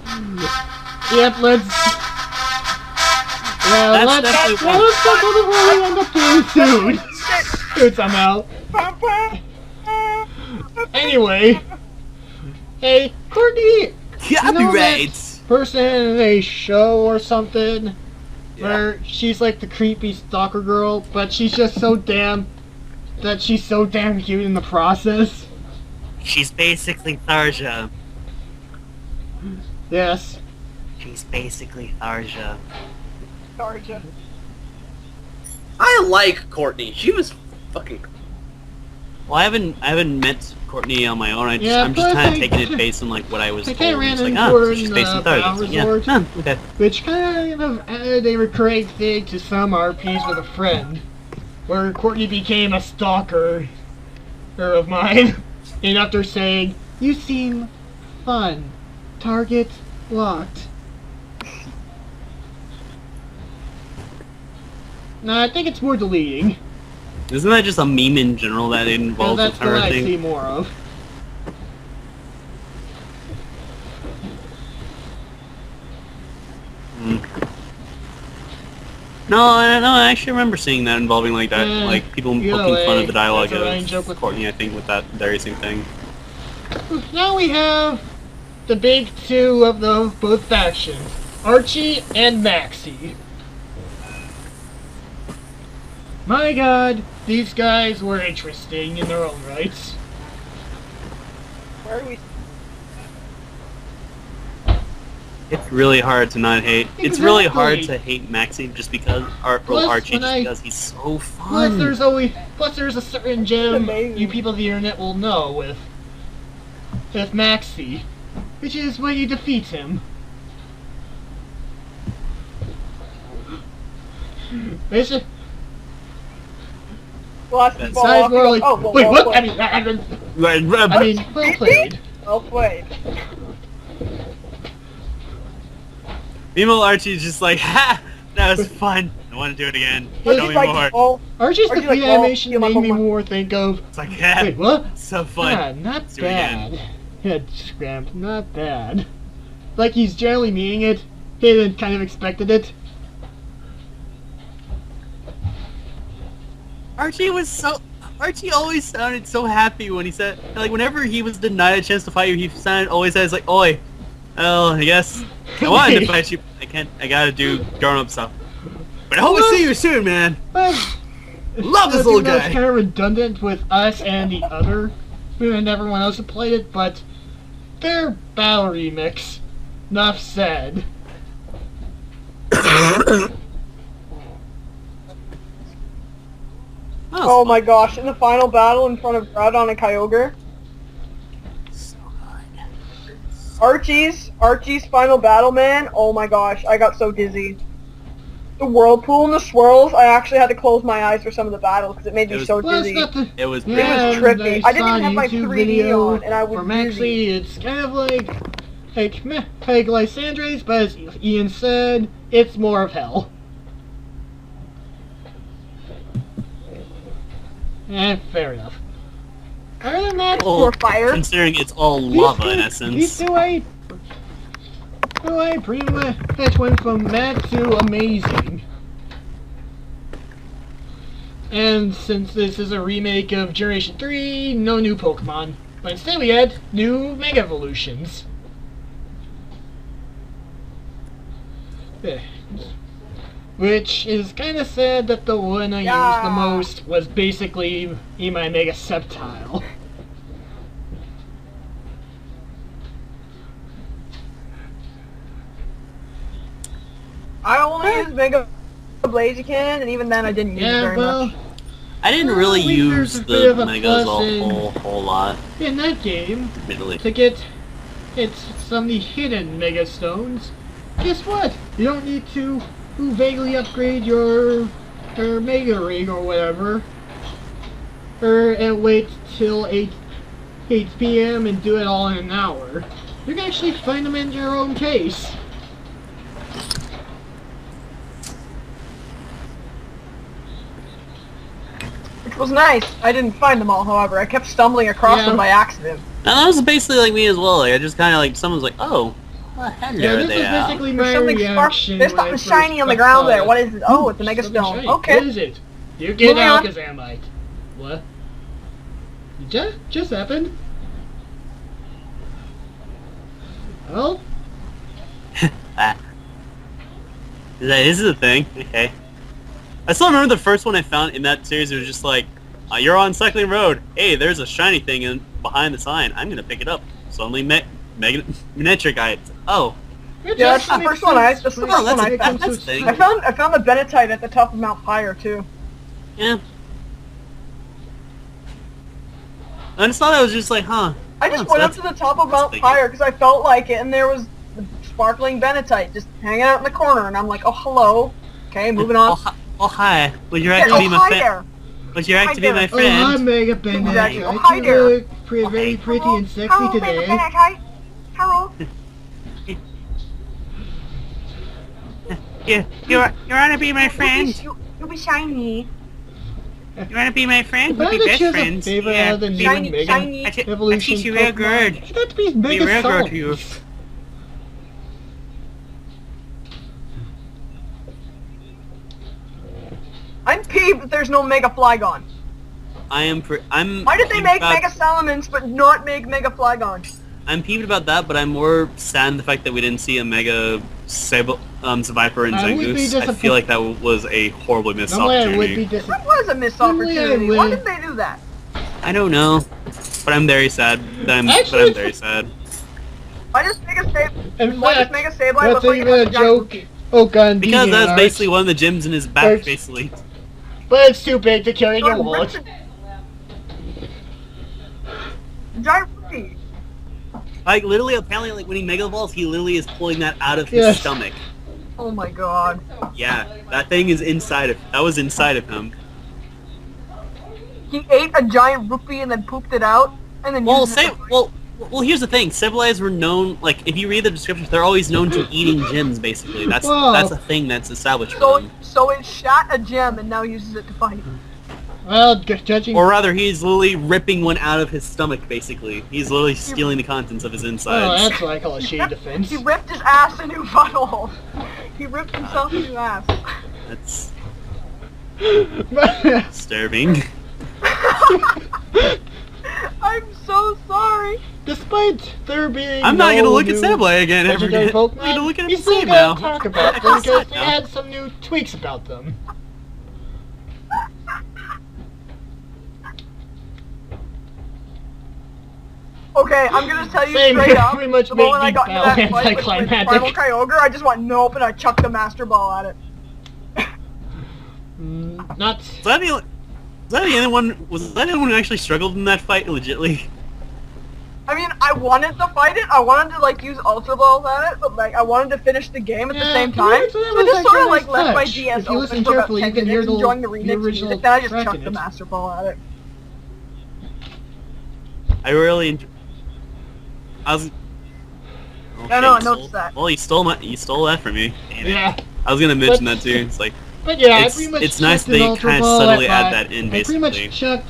Yep, let's... Well, That's let's definitely well, let's talk about what we end up doing soon. Good somehow. Anyway. Hey, Courtney! Copyright! Person in a show or something where she's like the creepy stalker girl, but she's just so damn... that she's so damn cute in the process. She's basically Tharja. Yes. She's basically Tharja. Georgia. I like Courtney. She was fucking. Well, I haven't met Courtney on my own. I'm Yeah, just but kind I- of taking it based on like what I was I told. kinda ran It's like, into ah, her so she's in based in the Tharja. Power So, yeah, Resort. okay. Which kind of added a recurring thing to some RPs with a friend, where Courtney became a stalker of mine, and after saying, "You seem fun, target locked." No, I think it's more deleting. Isn't that just a meme in general that it Well, involves that's with her what I thing? see more of. No, I actually remember seeing that involving like that, Yeah, like people either poking fun way, of the dialogue that's a running joke of with- Courtney. I think with that very same thing. Now we have the big two of the both factions, Archie and Maxie. My god, these guys were interesting in their own rights. Where are we? It's really hard to not hate. It's really hard Exactly. to hate Maxie just because, Plus, Archie, when just I- because he's so Plus fun. there's a certain gem Amazing. you people of the internet will know with Maxie, which is when you defeat him. Basic. Last That's- ball Besides, off, more like, oh, well, wait, well what? played. Right, I mean, well played. Well played. Meanwhile, Archie's just like, ha! That was fun. I want to do it again. Well, Show he's me like, more. oh, Archie's Archie's defeat like, well, animation you made like me one- more think of. It's like, yeah, Wait, what? so fun. Yeah, not Let's do it again. bad. Yeah, scrammed, not bad. Like he's generally meaning it. He had kind of expected it. Archie always sounded so happy when he said, like, whenever he was denied a chance to fight you, he sounded always says like, "Oi, well, I guess I wanted to fight you. I gotta do grown-up stuff. But I hope I see you soon, man." But Love this I little think that's guy. kind of redundant with us and the other, and everyone else who played it. But their battle remix. Enough said. oh my gosh! In the final battle in front of Groudon and Kyogre, So good. Archie's final battle, man. Oh my gosh! I got so dizzy. the whirlpool and the swirls, I actually had to close my eyes for some of the battles because it made me so Well, it's dizzy. not the... It was Yeah, It was trippy. and I didn't saw even have my YouTube 3D video on, and I was from dizzy. actually, it's kind of like Lysandra's, but as Ian said, it's more of hell. Fair enough. Other than that, Or fire. considering it's all lava in essence. These two I pretty much went from mad to amazing. And since this is a remake of Generation 3, no new Pokemon. But instead we had new Mega Evolutions. Which is kind of sad that the one I used the most was basically my Mega Sceptile. I only used Mega Blaziken, and even then I didn't use it very much. I didn't really I think use there's a bit of the a Megas plus a whole lot, in that game, admittedly. to get some of the hidden Mega Stones, guess what? You don't need to vaguely upgrade your Mega Ring or whatever, and wait till 8 p.m. and do it all in an hour. You can actually find them in your own case. Which was nice. I didn't find them all, however. I kept stumbling across them by accident. And that was basically like me as well. Like, I just kind of like, someone's like, oh, well, hello Yeah, this there. is basically my There's something reaction. There's when I something first shiny on the ground there. What is it? Oh, it's a Mega something Stone. shiny. Okay. What is it? You get Moving on. Alakazamite. What? Just happened? Well? This is a thing. Okay. I still remember the first one I found in that series. It was just like, you're on Cycling Road. Hey, there's a shiny thing behind the sign. I'm gonna pick it up. Suddenly, Magnetric Eye. Oh. Yeah, that's the first one. That's the first one I found. That's a thing. I found the Benetite at the top of Mount Pyre too. Yeah. I just thought I was just like, huh. I just went up to the top of Mount Pyre because I felt like it, and there was the sparkling Benetite just hanging out in the corner, and I'm like, oh, hello. Okay, moving on. Oh, hi. Would you like to be my friend? Would you like to be my Oh, hi, friend? Mega Benedict. Exactly. Oh, hi there. You look very pretty and sexy today. Hello. You wanna be my friend? You'll be shiny. You wanna be my friend? If I We'll had be to best choose a friends. favorite out of the new Shiny, Mega shiny. I Evolution teach you real good. Pokemon, it'd have to be Be Mega real good to you. Salts. I'm peeved that there's no Mega Flygon. I'm. Why did they peeved make about- Mega Salamence but not make Mega Flygon? I'm peeved about that, but I'm more sad in the fact that we didn't see a Mega Viper and I would be Zangoose. I feel like that was a horribly missed Normally I would be opportunity. disappointed. That was a missed Normally I opportunity. would. Why did they do that? I don't know, but I'm very sad. I'm Actually, very sad. Why does Mega In Why does fact, Mega Sableye that's look like even a it has giant joke. cookie? Oh god, Because that's DeviantArt. basically one of the gyms in his back, First- basically. But it's too big to carry in your wallet. Giant cookie. Like, literally, apparently, like, when he Mega Evolves, he literally is pulling that out of his Yes. stomach. Oh my god. Yeah, that thing is inside of... That was inside of him. He ate a giant rupee and then pooped it out, and then Well, used it to fight. well, here's the thing. Sableyes were known, like, if you read the descriptions, they're always known to eating gems, basically. That's a thing that's established for them. So it shot a gem and now uses it to fight. Well, judging... Or rather, he's literally ripping one out of his stomach, basically. He's literally stealing the contents of his Oh, insides. that's what I call a shady defense. He ripped his ass a new butthole. He ripped himself a new ass. That's disturbing. I'm so sorry. Despite there being I'm not gonna look at new Sableye again ever legendary again. I'm gonna look at we him still same gotta now. talk about them because they had some new tweaks about them. Okay, I'm gonna tell you Same, straight up. pretty much The moment I made got into Deep that Bow fight with anticlimactic. Primal Kyogre, I just went nope and I chucked the Master Ball at it. Not... Was that the only one? Was that the only one who actually struggled in that fight? Legitly. I mean, I wanted to fight it. I wanted to like use Ultra Balls at it, but like I wanted to finish the game at the same time. So I just sort of like left my DS if you listen open for about carefully, 10 you can hear minutes, enjoying the remix original music. Then I just track chucked in the it. Master Ball at it. I really enjoy. I was. I know, I you noticed stole- that. Well, you stole that from me. Damn it. Yeah. I was gonna mention But- that too. It's like But yeah, It's- I pretty much it's nice chucked they an Ultra kinda Ball subtly at add that in, I pretty basically. much chucked...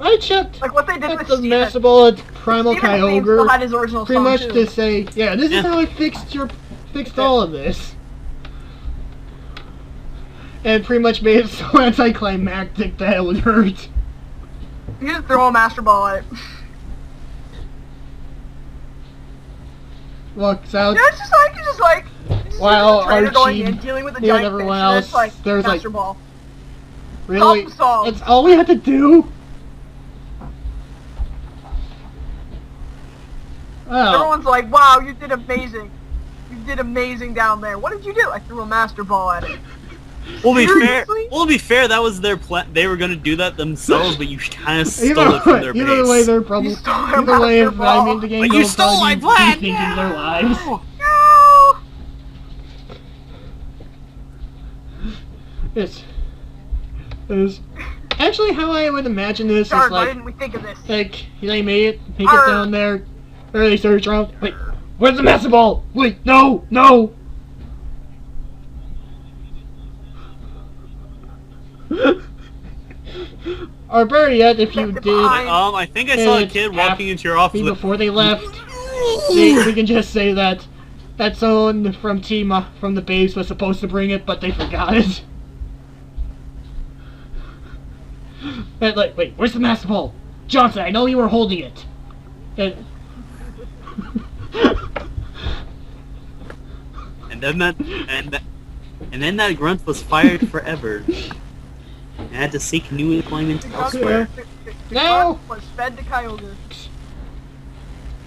I chucked Like what they did at with the Steven. Master Ball at Primal Steven Theme still had Kyogre. his original Pretty song much too. to say, yeah, this Yeah. is how I fixed all of this. And pretty much made it so anticlimactic that it would hurt. You just throw a Master Ball at it. Looks out. Yeah, it's just like While the trainer going Archie in, dealing with a and giant everyone fish, and else, it's like there's like, Master Ball. really? Problem solved. That's all we had to do? Oh. Everyone's like, wow, you did amazing. You did amazing down there. What did you do? I threw a Master Ball at it. We'll be fair. Seriously? We'll be fair. That was their plan. They were gonna do that themselves, but you kind of stole Either it from their way, base. either way, they're probably You stole their either way. If Master I Ball. made the game, But they'll you stole probably my plan! be rethinking their lives. No! It's actually how I would imagine this Darn, is why like didn't we think of this? they made it, make it Arr. down there, or they search around. Wait, where's the Master Ball? Wait, no, no. Or better yet, if you did, I think I saw a It's kid walking into your office. before they left, we can just say that someone from from the base was supposed to bring it, but they forgot it. And like, wait, where's the Master Ball? Johnson, I know you were holding it. And and then that grunt was fired forever. And had to seek new employment elsewhere. The Now- grunt was fed to Kyogre.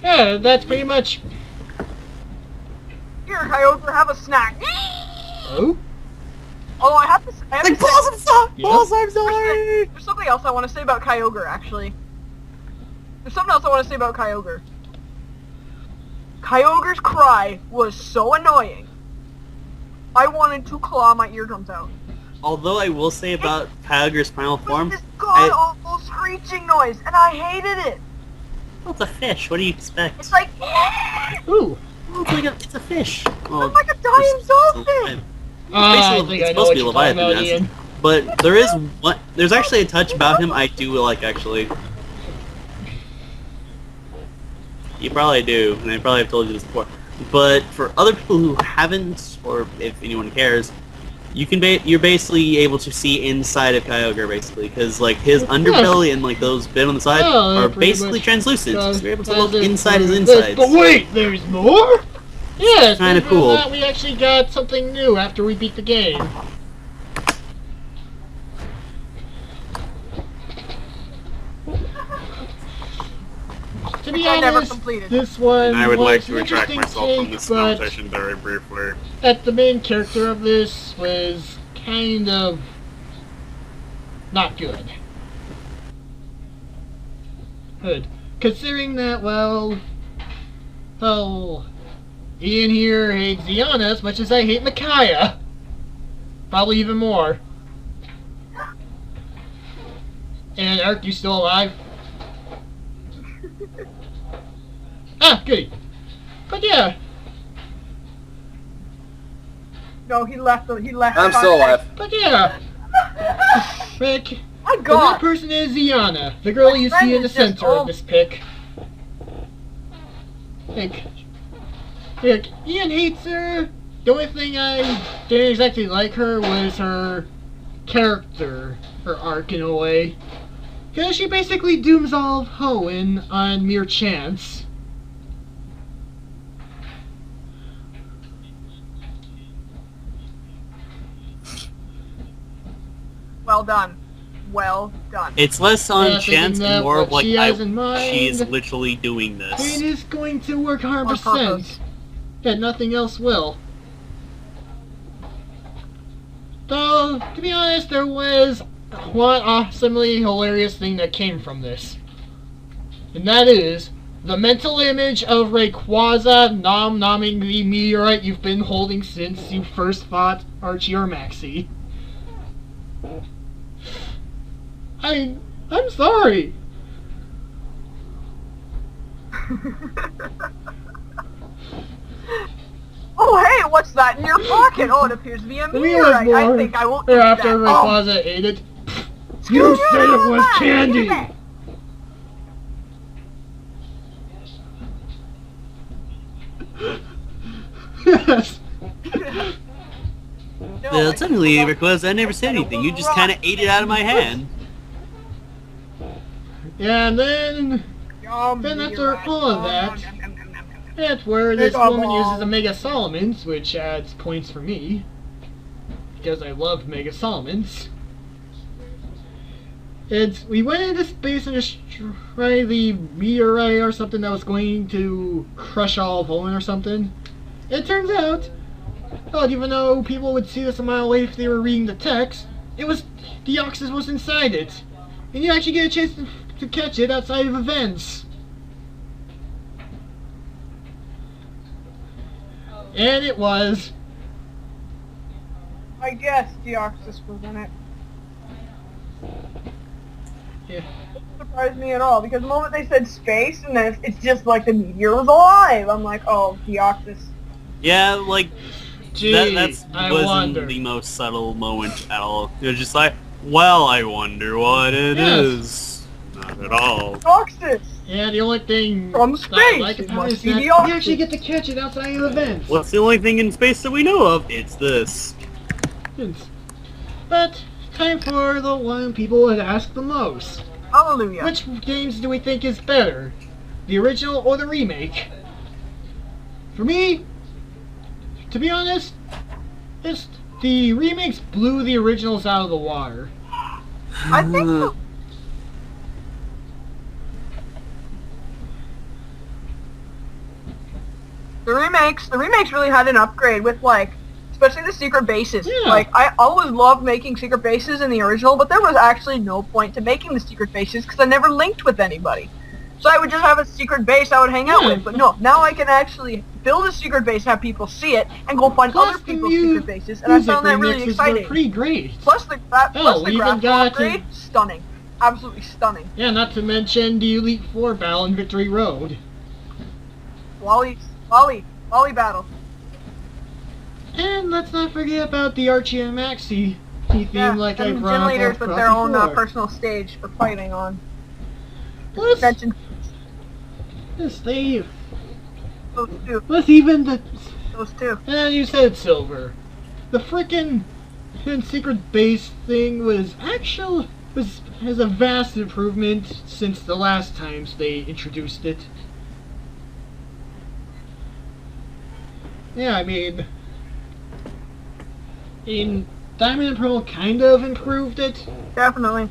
yeah, that's pretty much. Here, Kyogre, have a snack. Oh, Although I have to say, I'm sorry. Yeah. Balls, I'm sorry. there's something else I want to say about Kyogre, actually. There's something else I want to say about Kyogre. Kyogre's cry was so annoying. I wanted to claw my eardrums out. Although I will say about Kyogre's final It was form, this god-awful screeching noise, and I hated it. well, it's a fish. What do you expect? It's like, ooh. Well, it's a fish. Well, it's like a dying dolphin. I Basically, think it's I know supposed what to be you're talking Leviathan, about, yes. Ian. But there's actually a touch about him I do like, actually. You probably do, and I probably have told you this before. But for other people who haven't, or if anyone cares, you're basically able to see inside of Kyogre, basically, because like his underbelly and like those bit on the side Oh, are pretty basically much translucent. So you're able to look does it inside his for insides. this. But wait, there's more? Yes, Kinda believe it or cool. not, we actually got something new after we beat the game. To be I never honest, completed. this one And I would was like to an retract interesting myself from take, this but conversation very briefly. that the main character of this was kind of not good. Good. Considering that, well, Ian here hates Ziana as much as I hate Micaiah. Probably even more. And Erik, you still alive? Ah, goody. But yeah, No, he left. He left. I'm the still contact. alive. but yeah. Rick, My the God. good person is Ziana, the girl you friend see in the is just center of old. this pic. Rick, Ian hates her. The only thing I didn't exactly like her was her character, her arc in a way. Because she basically dooms all of Hoenn on mere chance. Well done. Well done. It's less on Yeah, thinking chance that and more of what like she has in she is mind- literally doing this. It is going to work 100%. purpose. That nothing else will. Though, to be honest, there was one awesomely hilarious thing that came from this. And that is the mental image of Rayquaza nom-nomming the meteorite you've been holding since you first fought Archie or Maxie. I'm sorry. Oh, hey, what's that in your pocket? Oh, it appears to be a When meteorite. he was I born, think I won't or eat after that. Rayquaza ate it. You said it was candy! Yes. Well, technically, Rayquaza, I never said anything. You just kind of ate it out of my hand. Yeah, and then after all of that, that's where this woman uses a Mega Solomons, which adds points for me. Because I love Mega Solomons. We went into space and destroyed the meteorite or something that was going to crush all of Owen or something. It turns out, well, even though people would see this a mile away if they were reading the text, Deoxys was inside it. And you actually get a chance to catch it outside of events. And it was. I guess Deoxys was in it. Yeah. It didn't surprise me at all, because the moment they said space, and then it's just like the meteor was alive. I'm like, oh, Deoxys. Yeah, like, Gee, that wasn't the most subtle moment at all. It was just like, well, I wonder what it is. Not at all. Deoxys! Yeah, the only thing From that I space, like it about it must is be that Deoxys. you actually get to catch it outside of events. What's the only thing in space that we know of? It's this. But time for the one people would ask the most. Hallelujah. Which games do we think is better? The original or the remake? For me, to be honest, the remakes blew the originals out of the water. I think the remakes really had an upgrade with, like, especially the secret bases. Yeah. Like, I always loved making secret bases in the original, but there was actually no point to making the secret bases because I never linked with anybody. So I would just have a secret base I would hang out with. But no, now I can actually build a secret base, have people see it, and go find Plus other people's secret bases, and I found that really exciting. Pretty great. Plus the we even graphical got upgrade, stunning. Absolutely stunning. Yeah, not to mention the Elite Four battle in Victory Road. Wally battle. And let's not forget about the Archie and Maxie theme, like I and brought gym up leaders with their own before. personal stage for fighting on. Plus, Mention yes, they. those two. Plus, even the. Those two. And you said Silver. The frickin' secret base thing was has a vast improvement since the last times they introduced it. Yeah, I mean, in Diamond and Pearl kind of improved it. Definitely.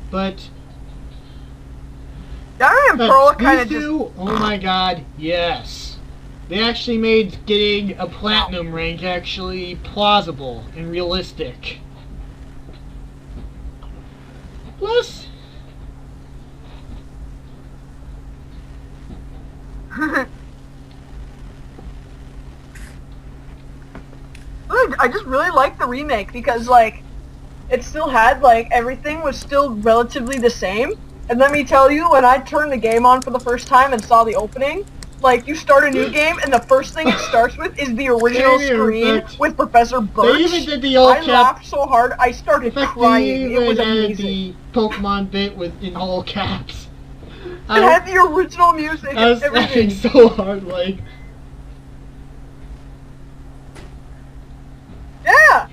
But Diamond and Pearl kind of these just. two, oh my god, yes. They actually made getting a platinum rank actually plausible and realistic. Plus, I just really liked the remake because, like, it still had, like, everything was still relatively the same. And let me tell you, when I turned the game on for the first time and saw the opening, like, you start a new game and the first thing it starts with is the original screen with Professor Birch. they even did the all I laughed so hard I started crying. It was amazing. The Pokemon bit in all caps. It had the original music I was and laughing everything. so hard, like. Yeah!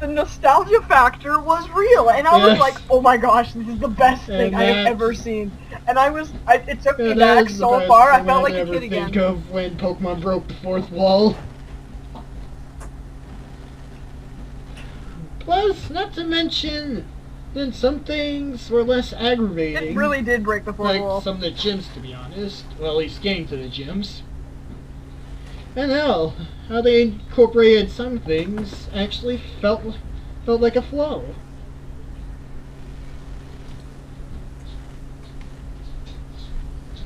The nostalgia factor was real, and I was Yes. like, oh my gosh, this is the best thing And I have that's- ever seen. And it took me Yeah, that back is the so best far, I thing felt I'd like a ever kid think again. of when Pokemon broke the fourth wall. Plus, not to mention, then some things were less aggravating. It really did break the fourth like wall. some of the gyms, to be honest. Well, at least getting to the gyms. And hell, how they incorporated some things actually felt like a flow.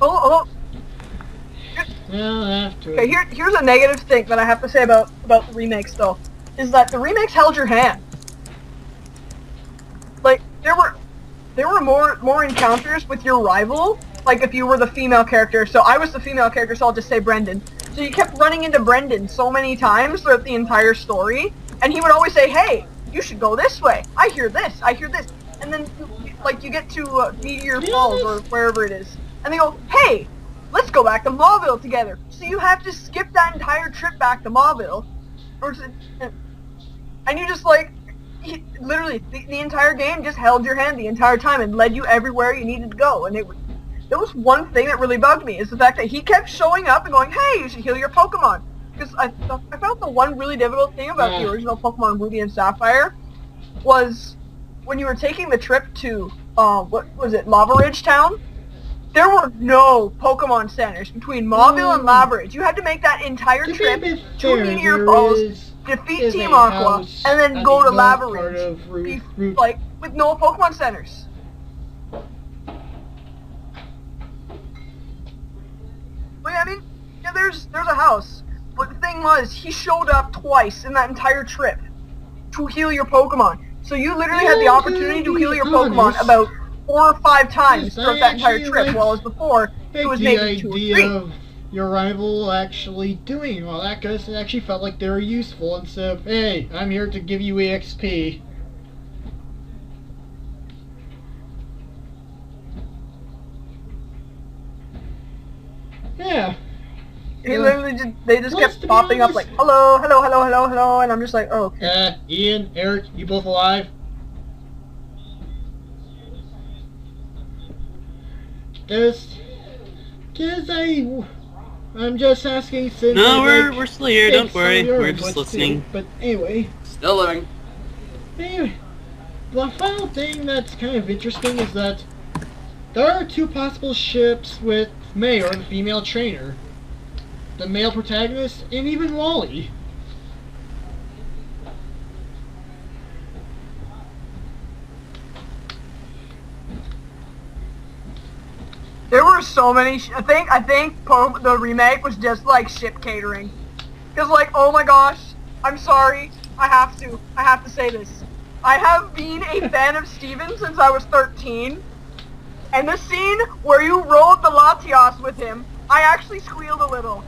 Oh. Well, after. Okay, here's a negative thing that I have to say about the remakes, though, is that the remakes held your hand. Like there were more encounters with your rival. Like if you were the female character, so I was the female character, so I'll just say Brendan. So you kept running into Brendan so many times throughout the entire story, and he would always say, "Hey, you should go this way. I hear this. And then like you get to Meteor Falls or wherever it is, and they go, "Hey, let's go back to Mauville together." So you have to skip that entire trip back to Mauville, and you just like, literally, the entire game just held your hand the entire time and led you everywhere you needed to go. And there was one thing that really bugged me, is the fact that he kept showing up and going, "Hey, you should heal your Pokemon." Because I felt the one really difficult thing about the original Pokemon Ruby and Sapphire was when you were taking the trip to, what was it, Lava Ridge Town? There were no Pokemon centers between Mauville and Lava Ridge. You had to make that entire trip to Meteor Falls, defeat Team Aqua, and then go to Lava Ridge, like, with no Pokemon centers. Wait, I mean, yeah, there's a house, but the thing was, he showed up twice in that entire trip to heal your Pokemon. So you literally had the opportunity to heal your Pokemon about 4 or 5 times throughout that entire trip, while as before, it was maybe 2 or 3. The idea of your rival actually doing all that, because it actually felt like they were useful instead of, "Hey, I'm here to give you EXP." Yeah. They just kept popping up like, "Hello, hello, hello, hello, hello," and I'm just like, "Oh, okay." Ian, Eric, you both alive? I'm just asking since... No, we're still here, don't worry. We're just listening. But anyway. Still living. Anyway, the final thing that's kind of interesting is that there are 2 possible ships with Mayor, the female trainer, the male protagonist, and even Wally. There were so many. I think the remake was just like ship catering. Cause like, oh my gosh, I'm sorry, I have to say this. I have been a fan of Steven since I was 13, and the scene where you rode the Latias with him, I actually squealed a little.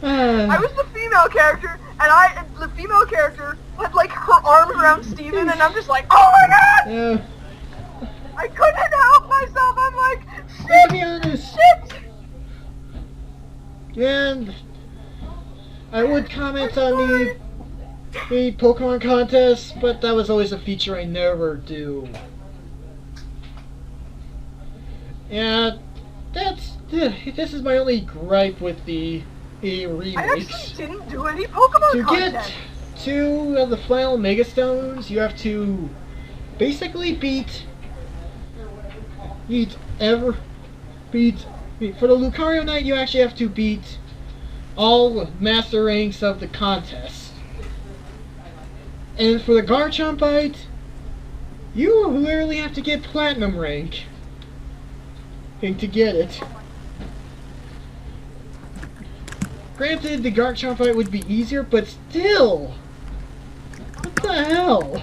I was the female character, and the female character had like her arms around Steven, and I'm just like, oh my god! I couldn't help myself. I'm like, shit, to be honest, shit. And I would comment on the Pokemon contest, but that was always a feature I never do. Yeah, this is my only gripe with the remakes. I actually didn't do any Pokemon content. To get 2 of the final Mega Stones, you have to basically beat for the Lucario Knight, you actually have to beat all master ranks of the contest. And for the Garchompite, you literally have to get Platinum rank to get it. Granted, the Garchompite would be easier, but still! What the hell?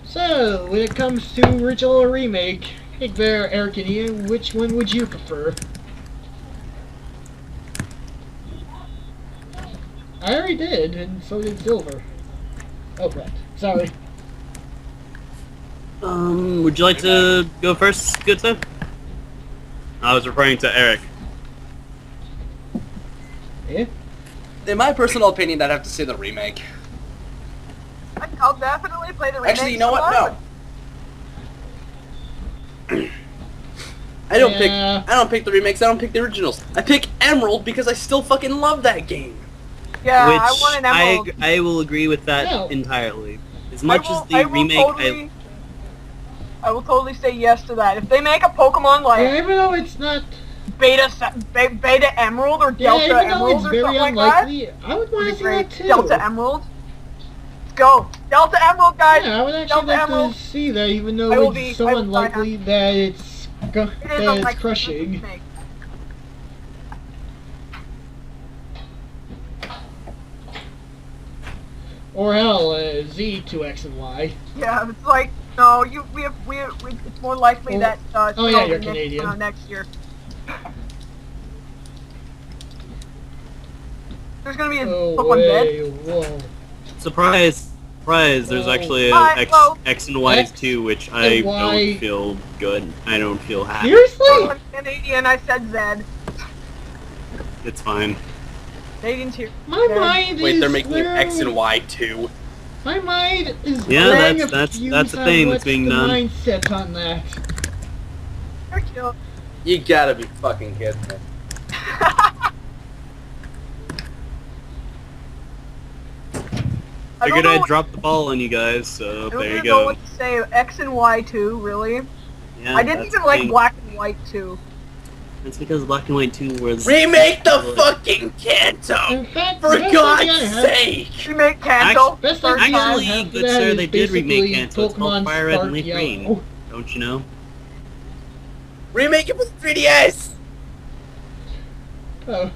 So, when it comes to original or remake, hey there, Eric and Ian, which one would you prefer? I already did, and so did Silver. Oh crap, sorry. Would you like to go first, good sir? I was referring to Eric. Yeah? In my personal opinion, I'd have to say the remake. I'll definitely play the remake. Actually, you know what? No. I don't pick the remakes. I don't pick the originals. I pick Emerald because I still fucking love that game. Yeah, Which I want an Emerald. I will agree with that entirely. As much as the remake, I will totally say yes to that. If they make a Pokemon like Yeah, even though it's not... Beta Emerald or Yeah, Delta even though Emerald it's or very something like that, unlikely, I would want to see great. that too. Delta Emerald. Let's go. Delta Emerald, guys. Yeah, I would actually Delta like Emerald. to see that, even I though will it's be- so I will unlikely that it's It is crushing. Or hell, Z to X and Y. Yeah, it's like no, it's more likely that it's oh yeah, gonna you're be Canadian. next year. There's gonna be a Oh Pokemon way, dead. whoa. Surprise! Surprise! There's Whoa. actually a Hi, well, X and Y's X too, which and I Y. don't feel good. I don't feel happy. Seriously? I'm Canadian. I said Zed. It's fine. Canadian's here. My Zed. mind Wait, is they're making an X and literally- Y too. My mind is Yeah, playing that's a the fuse on thing that's what's being the done. mindset on that. You're cute. You gotta be fucking kidding me. I Figured don't know I'd what- drop the ball on you guys, so I don't there you even know go. what to say. X and Y too, really. Yeah, I didn't that's even the like thing. Black and White too. That's because Black and White 2 was... Remake the Really? fucking Kanto! In fact, For the best God's idea I have- sake! Remake Kanto. Best first idea I time. Actually, have for good that sir, is they did remake basically Kanto. It's called Pokemon Fire Red and Spark Leaf Yellow. Green. Don't you know? Remake it with 3DS! Oh,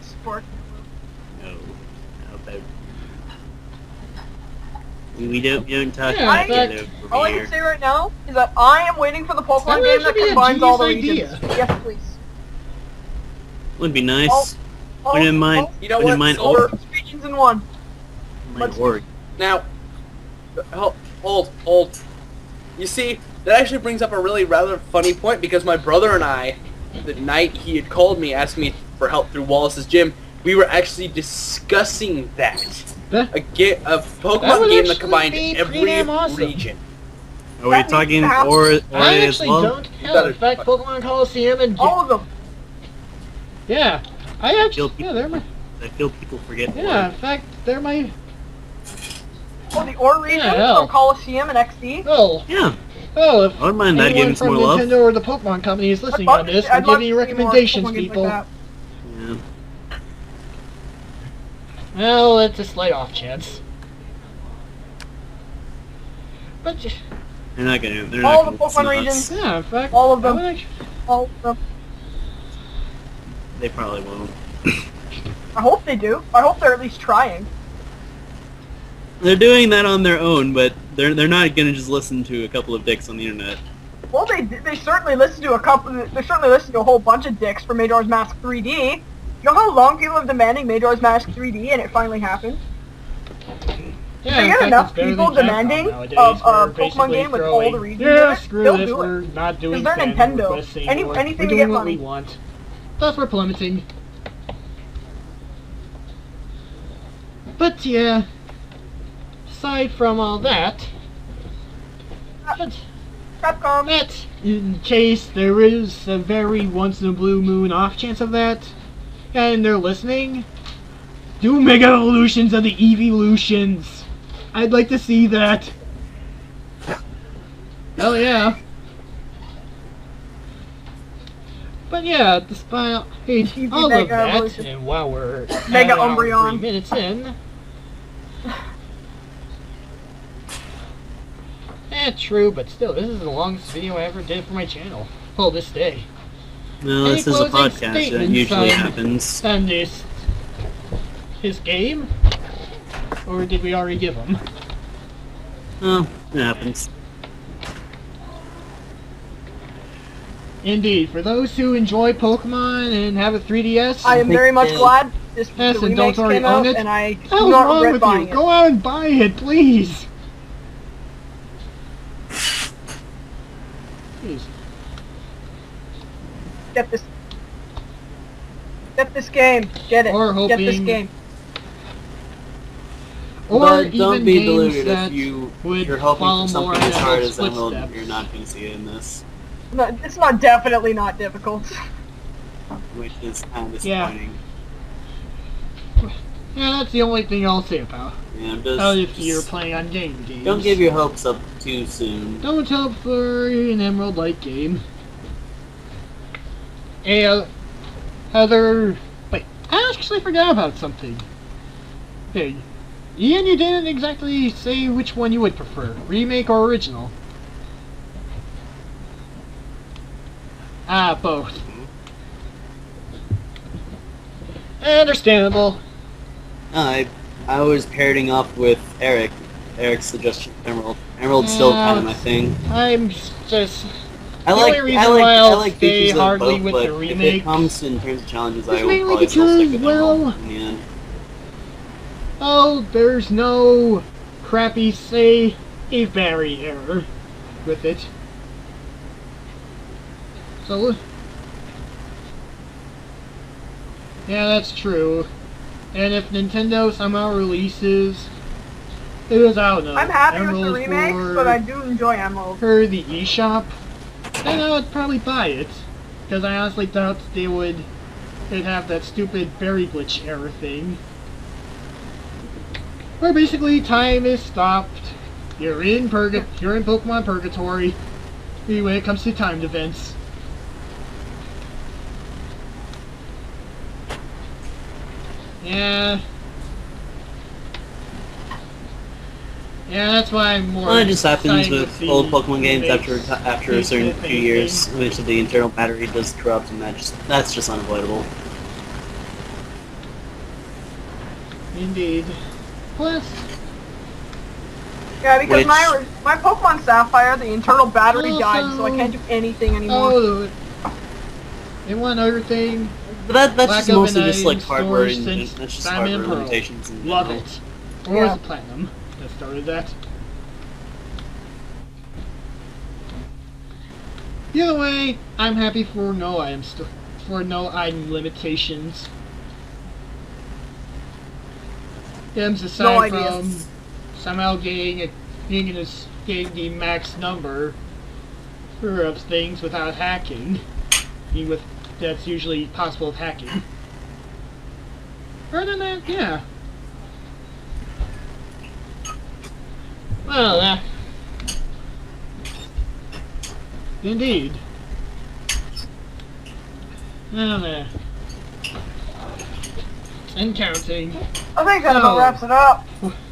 Sport. No. How about... We don't talk Yeah, about but- it All over I here. can say right now is that I am waiting for the Pokemon That would game that actually be a combines all the genius regions. Yes, please. Would be nice. All, Wouldn't mind. You know Wouldn't what, mind Silver? all regions in one. Mind org. Now, hold. You see, that actually brings up a really rather funny point because my brother and I, the night he had called me, asked me for help through Wallace's gym, we were actually discussing that. that, A That Pokemon would game that actually combined be every pretty damn awesome. region. Are we That talking means perhaps- or I as actually well? don't hell. In fact, Pokemon Coliseum and All of them. yeah, I actually Feel yeah, they're my I feel people forget. yeah. In fact, they're my Oh, the Or region hell. from Coliseum and XD. oh Yeah, oh. If I wouldn't mind that anyone getting some from more love. Nintendo or the Pokemon company is listening I'd love on to this, see- we're I'd love giving you to see more recommendations, Pokemon games people. like that. Yeah. Well, it's a slight off chance. But They're not gonna. They're All not the gonna listen Pokemon to regions. us. yeah, in fact, All of I them. would actually- All of them. They probably won't. I hope they do. I hope they're at least trying. They're doing that on their own, but they're not gonna just listen to a couple of dicks on the internet. Well, they certainly listen to a couple. They certainly listen to a whole bunch of dicks for Majora's Mask 3D. You know how long people have demanding Majora's Mask 3D, and it finally happened. yeah, They in get fact, enough it's better people than Capcom demanding nowadays, of a where Pokemon basically game with all the throwing, regions yeah, in it, screw they'll this, do it. we're not doing 'Cause they're fan Nintendo. requests Any- anymore. anything We're to doing get what money. we want. Thus we're plummeting. But yeah, aside from all that, but Capcom. that, in case there is a very once in a blue moon off chance of that, and they're listening, do Mega Evolutions of the Evolutions. I'd like to see that. Hell yeah. But yeah, despite Eevee all of Mega that, Evolution. and while we're Mega at our Umbreon. 3 minutes in, true, but still, this is the longest video I ever did for my channel. Well, this day. No, Any this is a closing podcast. That statements usually on- happens. And his game? Or did we already give him? Oh, it happens. Indeed, for those who enjoy Pokemon and have a 3DS, I am very much they- glad this Yes, the and don't remakes already came out, own it. and I what the do hell's not wrong regret with buying you? it. Go out and buy it, please! Jeez. Get this. Get this game. Get it. Or Get this hoping- game. Or But even don't be games deluded that if you're would hoping follow for more something as hard as Emerald's Emerald, footsteps. you're not going to see it in this, No, it's not definitely not difficult. which is kind of Yeah. disappointing. Yeah, that's the only thing I'll say about Yeah, if you're playing on games. don't give your hopes up too soon. Don't hope for an Emerald-like game. And Heather, wait, I actually forgot about something. Hey, Ian, you didn't exactly say which one you would prefer, remake or original. Ah, both. Understandable. I was parroting off with Erik. Eric's suggestion of Emerald. Emerald's still kind of my thing. I'm just... I like stay features of hardly both, with but the if remake. it comes in terms of challenges, It's I will mainly probably still stick with because, Emerald in the end. Oh, there's no crappy save barrier with it. So, yeah, that's true. And if Nintendo somehow releases, I don't know, I'm happy with the Emerald remakes, but I do enjoy Emerald. for the eShop, then I would probably buy it. Because I honestly doubt they'd have that stupid berry glitch error thing. Where basically time is stopped. You're in Pokemon Purgatory when it comes to timed events. Yeah. Yeah, that's why I'm more. Well, it just happens excited with to old see Pokemon games remakes. after a certain few years. Eventually, the internal battery does corrupt, and that's just unavoidable. Indeed. Plus, Yeah, because Which- my Pokemon Sapphire, the internal battery Also- died, so I can't do anything anymore. oh, and one other thing, But that's lack just of mostly an just like item hardware storage and since that's just Diamond hardware and Pearl. limitations. In Love general. it. Or was it Platinum that started that? Either way, I'm happy for no item limitations. Items aside No from ideas. somehow getting the max number of things without hacking. That's usually possible with hacking. Other than that, yeah. Well, indeed. Well, and counting. I think that Oh. about wraps it up.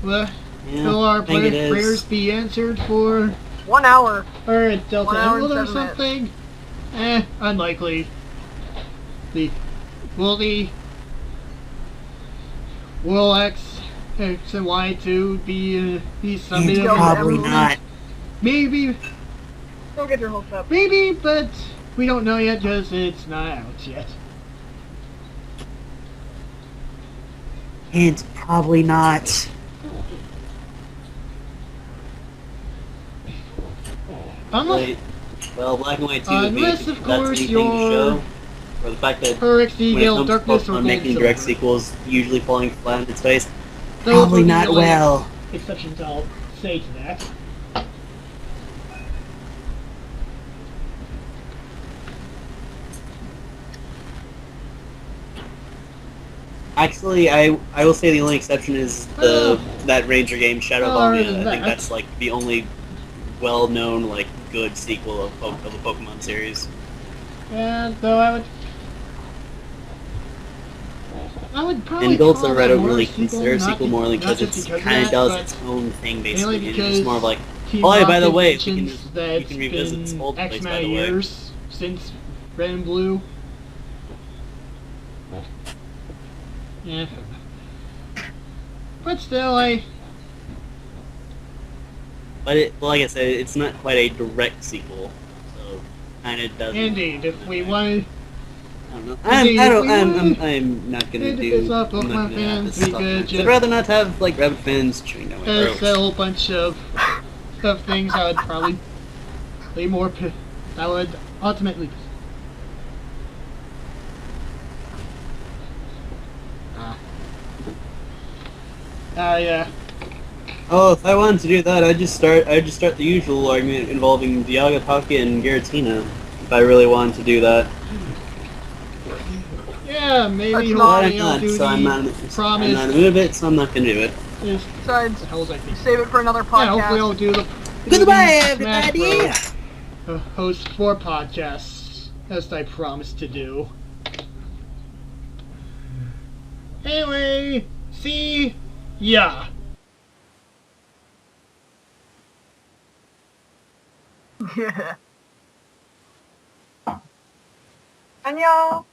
Well, Yeah, will our I think it is. prayers be answered for 1 hour. or Delta 1 hour and Emerald or 7 minutes. something? Unlikely. Will X and Y to be something? It's probably not. Maybe, Don't get your hopes up. but we don't know yet because it's not out yet. It's probably not. Unless Well, Black and White 2 Unless, of that's course, anything to you're- show. Or the fact that Herrick, when it Gale, comes to Darkness, or Pokemon Gold making direct Silver. sequels, usually falling flat on its face. Those Probably are the not only well. Exceptions I'll say to that. Actually, I will say the only exception is that Ranger game, Shadow Other Bomb. than I think that- that's like the only well-known like good sequel of the Pokemon series. And though I would probably And Gold call Silver, I that don't more really a sequel, consider a not sequel be- more not because just it because of kind of that, does but its own thing mainly basically. And it's because just more of like, Team oh, hey, by Rocket the way, we mentions can that it's revisit been some old X plays, by amount of the way. years since Red and Blue. Yeah. But still, but like I said, it's not quite a direct sequel, so kind of doesn't. indeed, if we want I don't know. Indeed, if we I'm not gonna to do. piss off I'm not Pokemon gonna have fans, this we stuff could next. just I'd rather not have like rabbit fans chewing down my there's a throat. whole bunch of things I would probably be more that would ultimately yeah. Oh, if I wanted to do that, I'd just start the usual argument involving Dialga, Palkia, and Giratina. If I really wanted to do that. Yeah, maybe That's he'll not- I'm he'll not, do so I'm not, the I'm not promise. in the mood of it, so I'm not gonna do it. Is, Besides, the hell's like this? save it for another Yeah, podcast. hopefully I'll do the Goodbye, Smash everybody! Bros. Host 4 podcasts, as I promised to do. Anyway, see ya. Yeah. 안녕.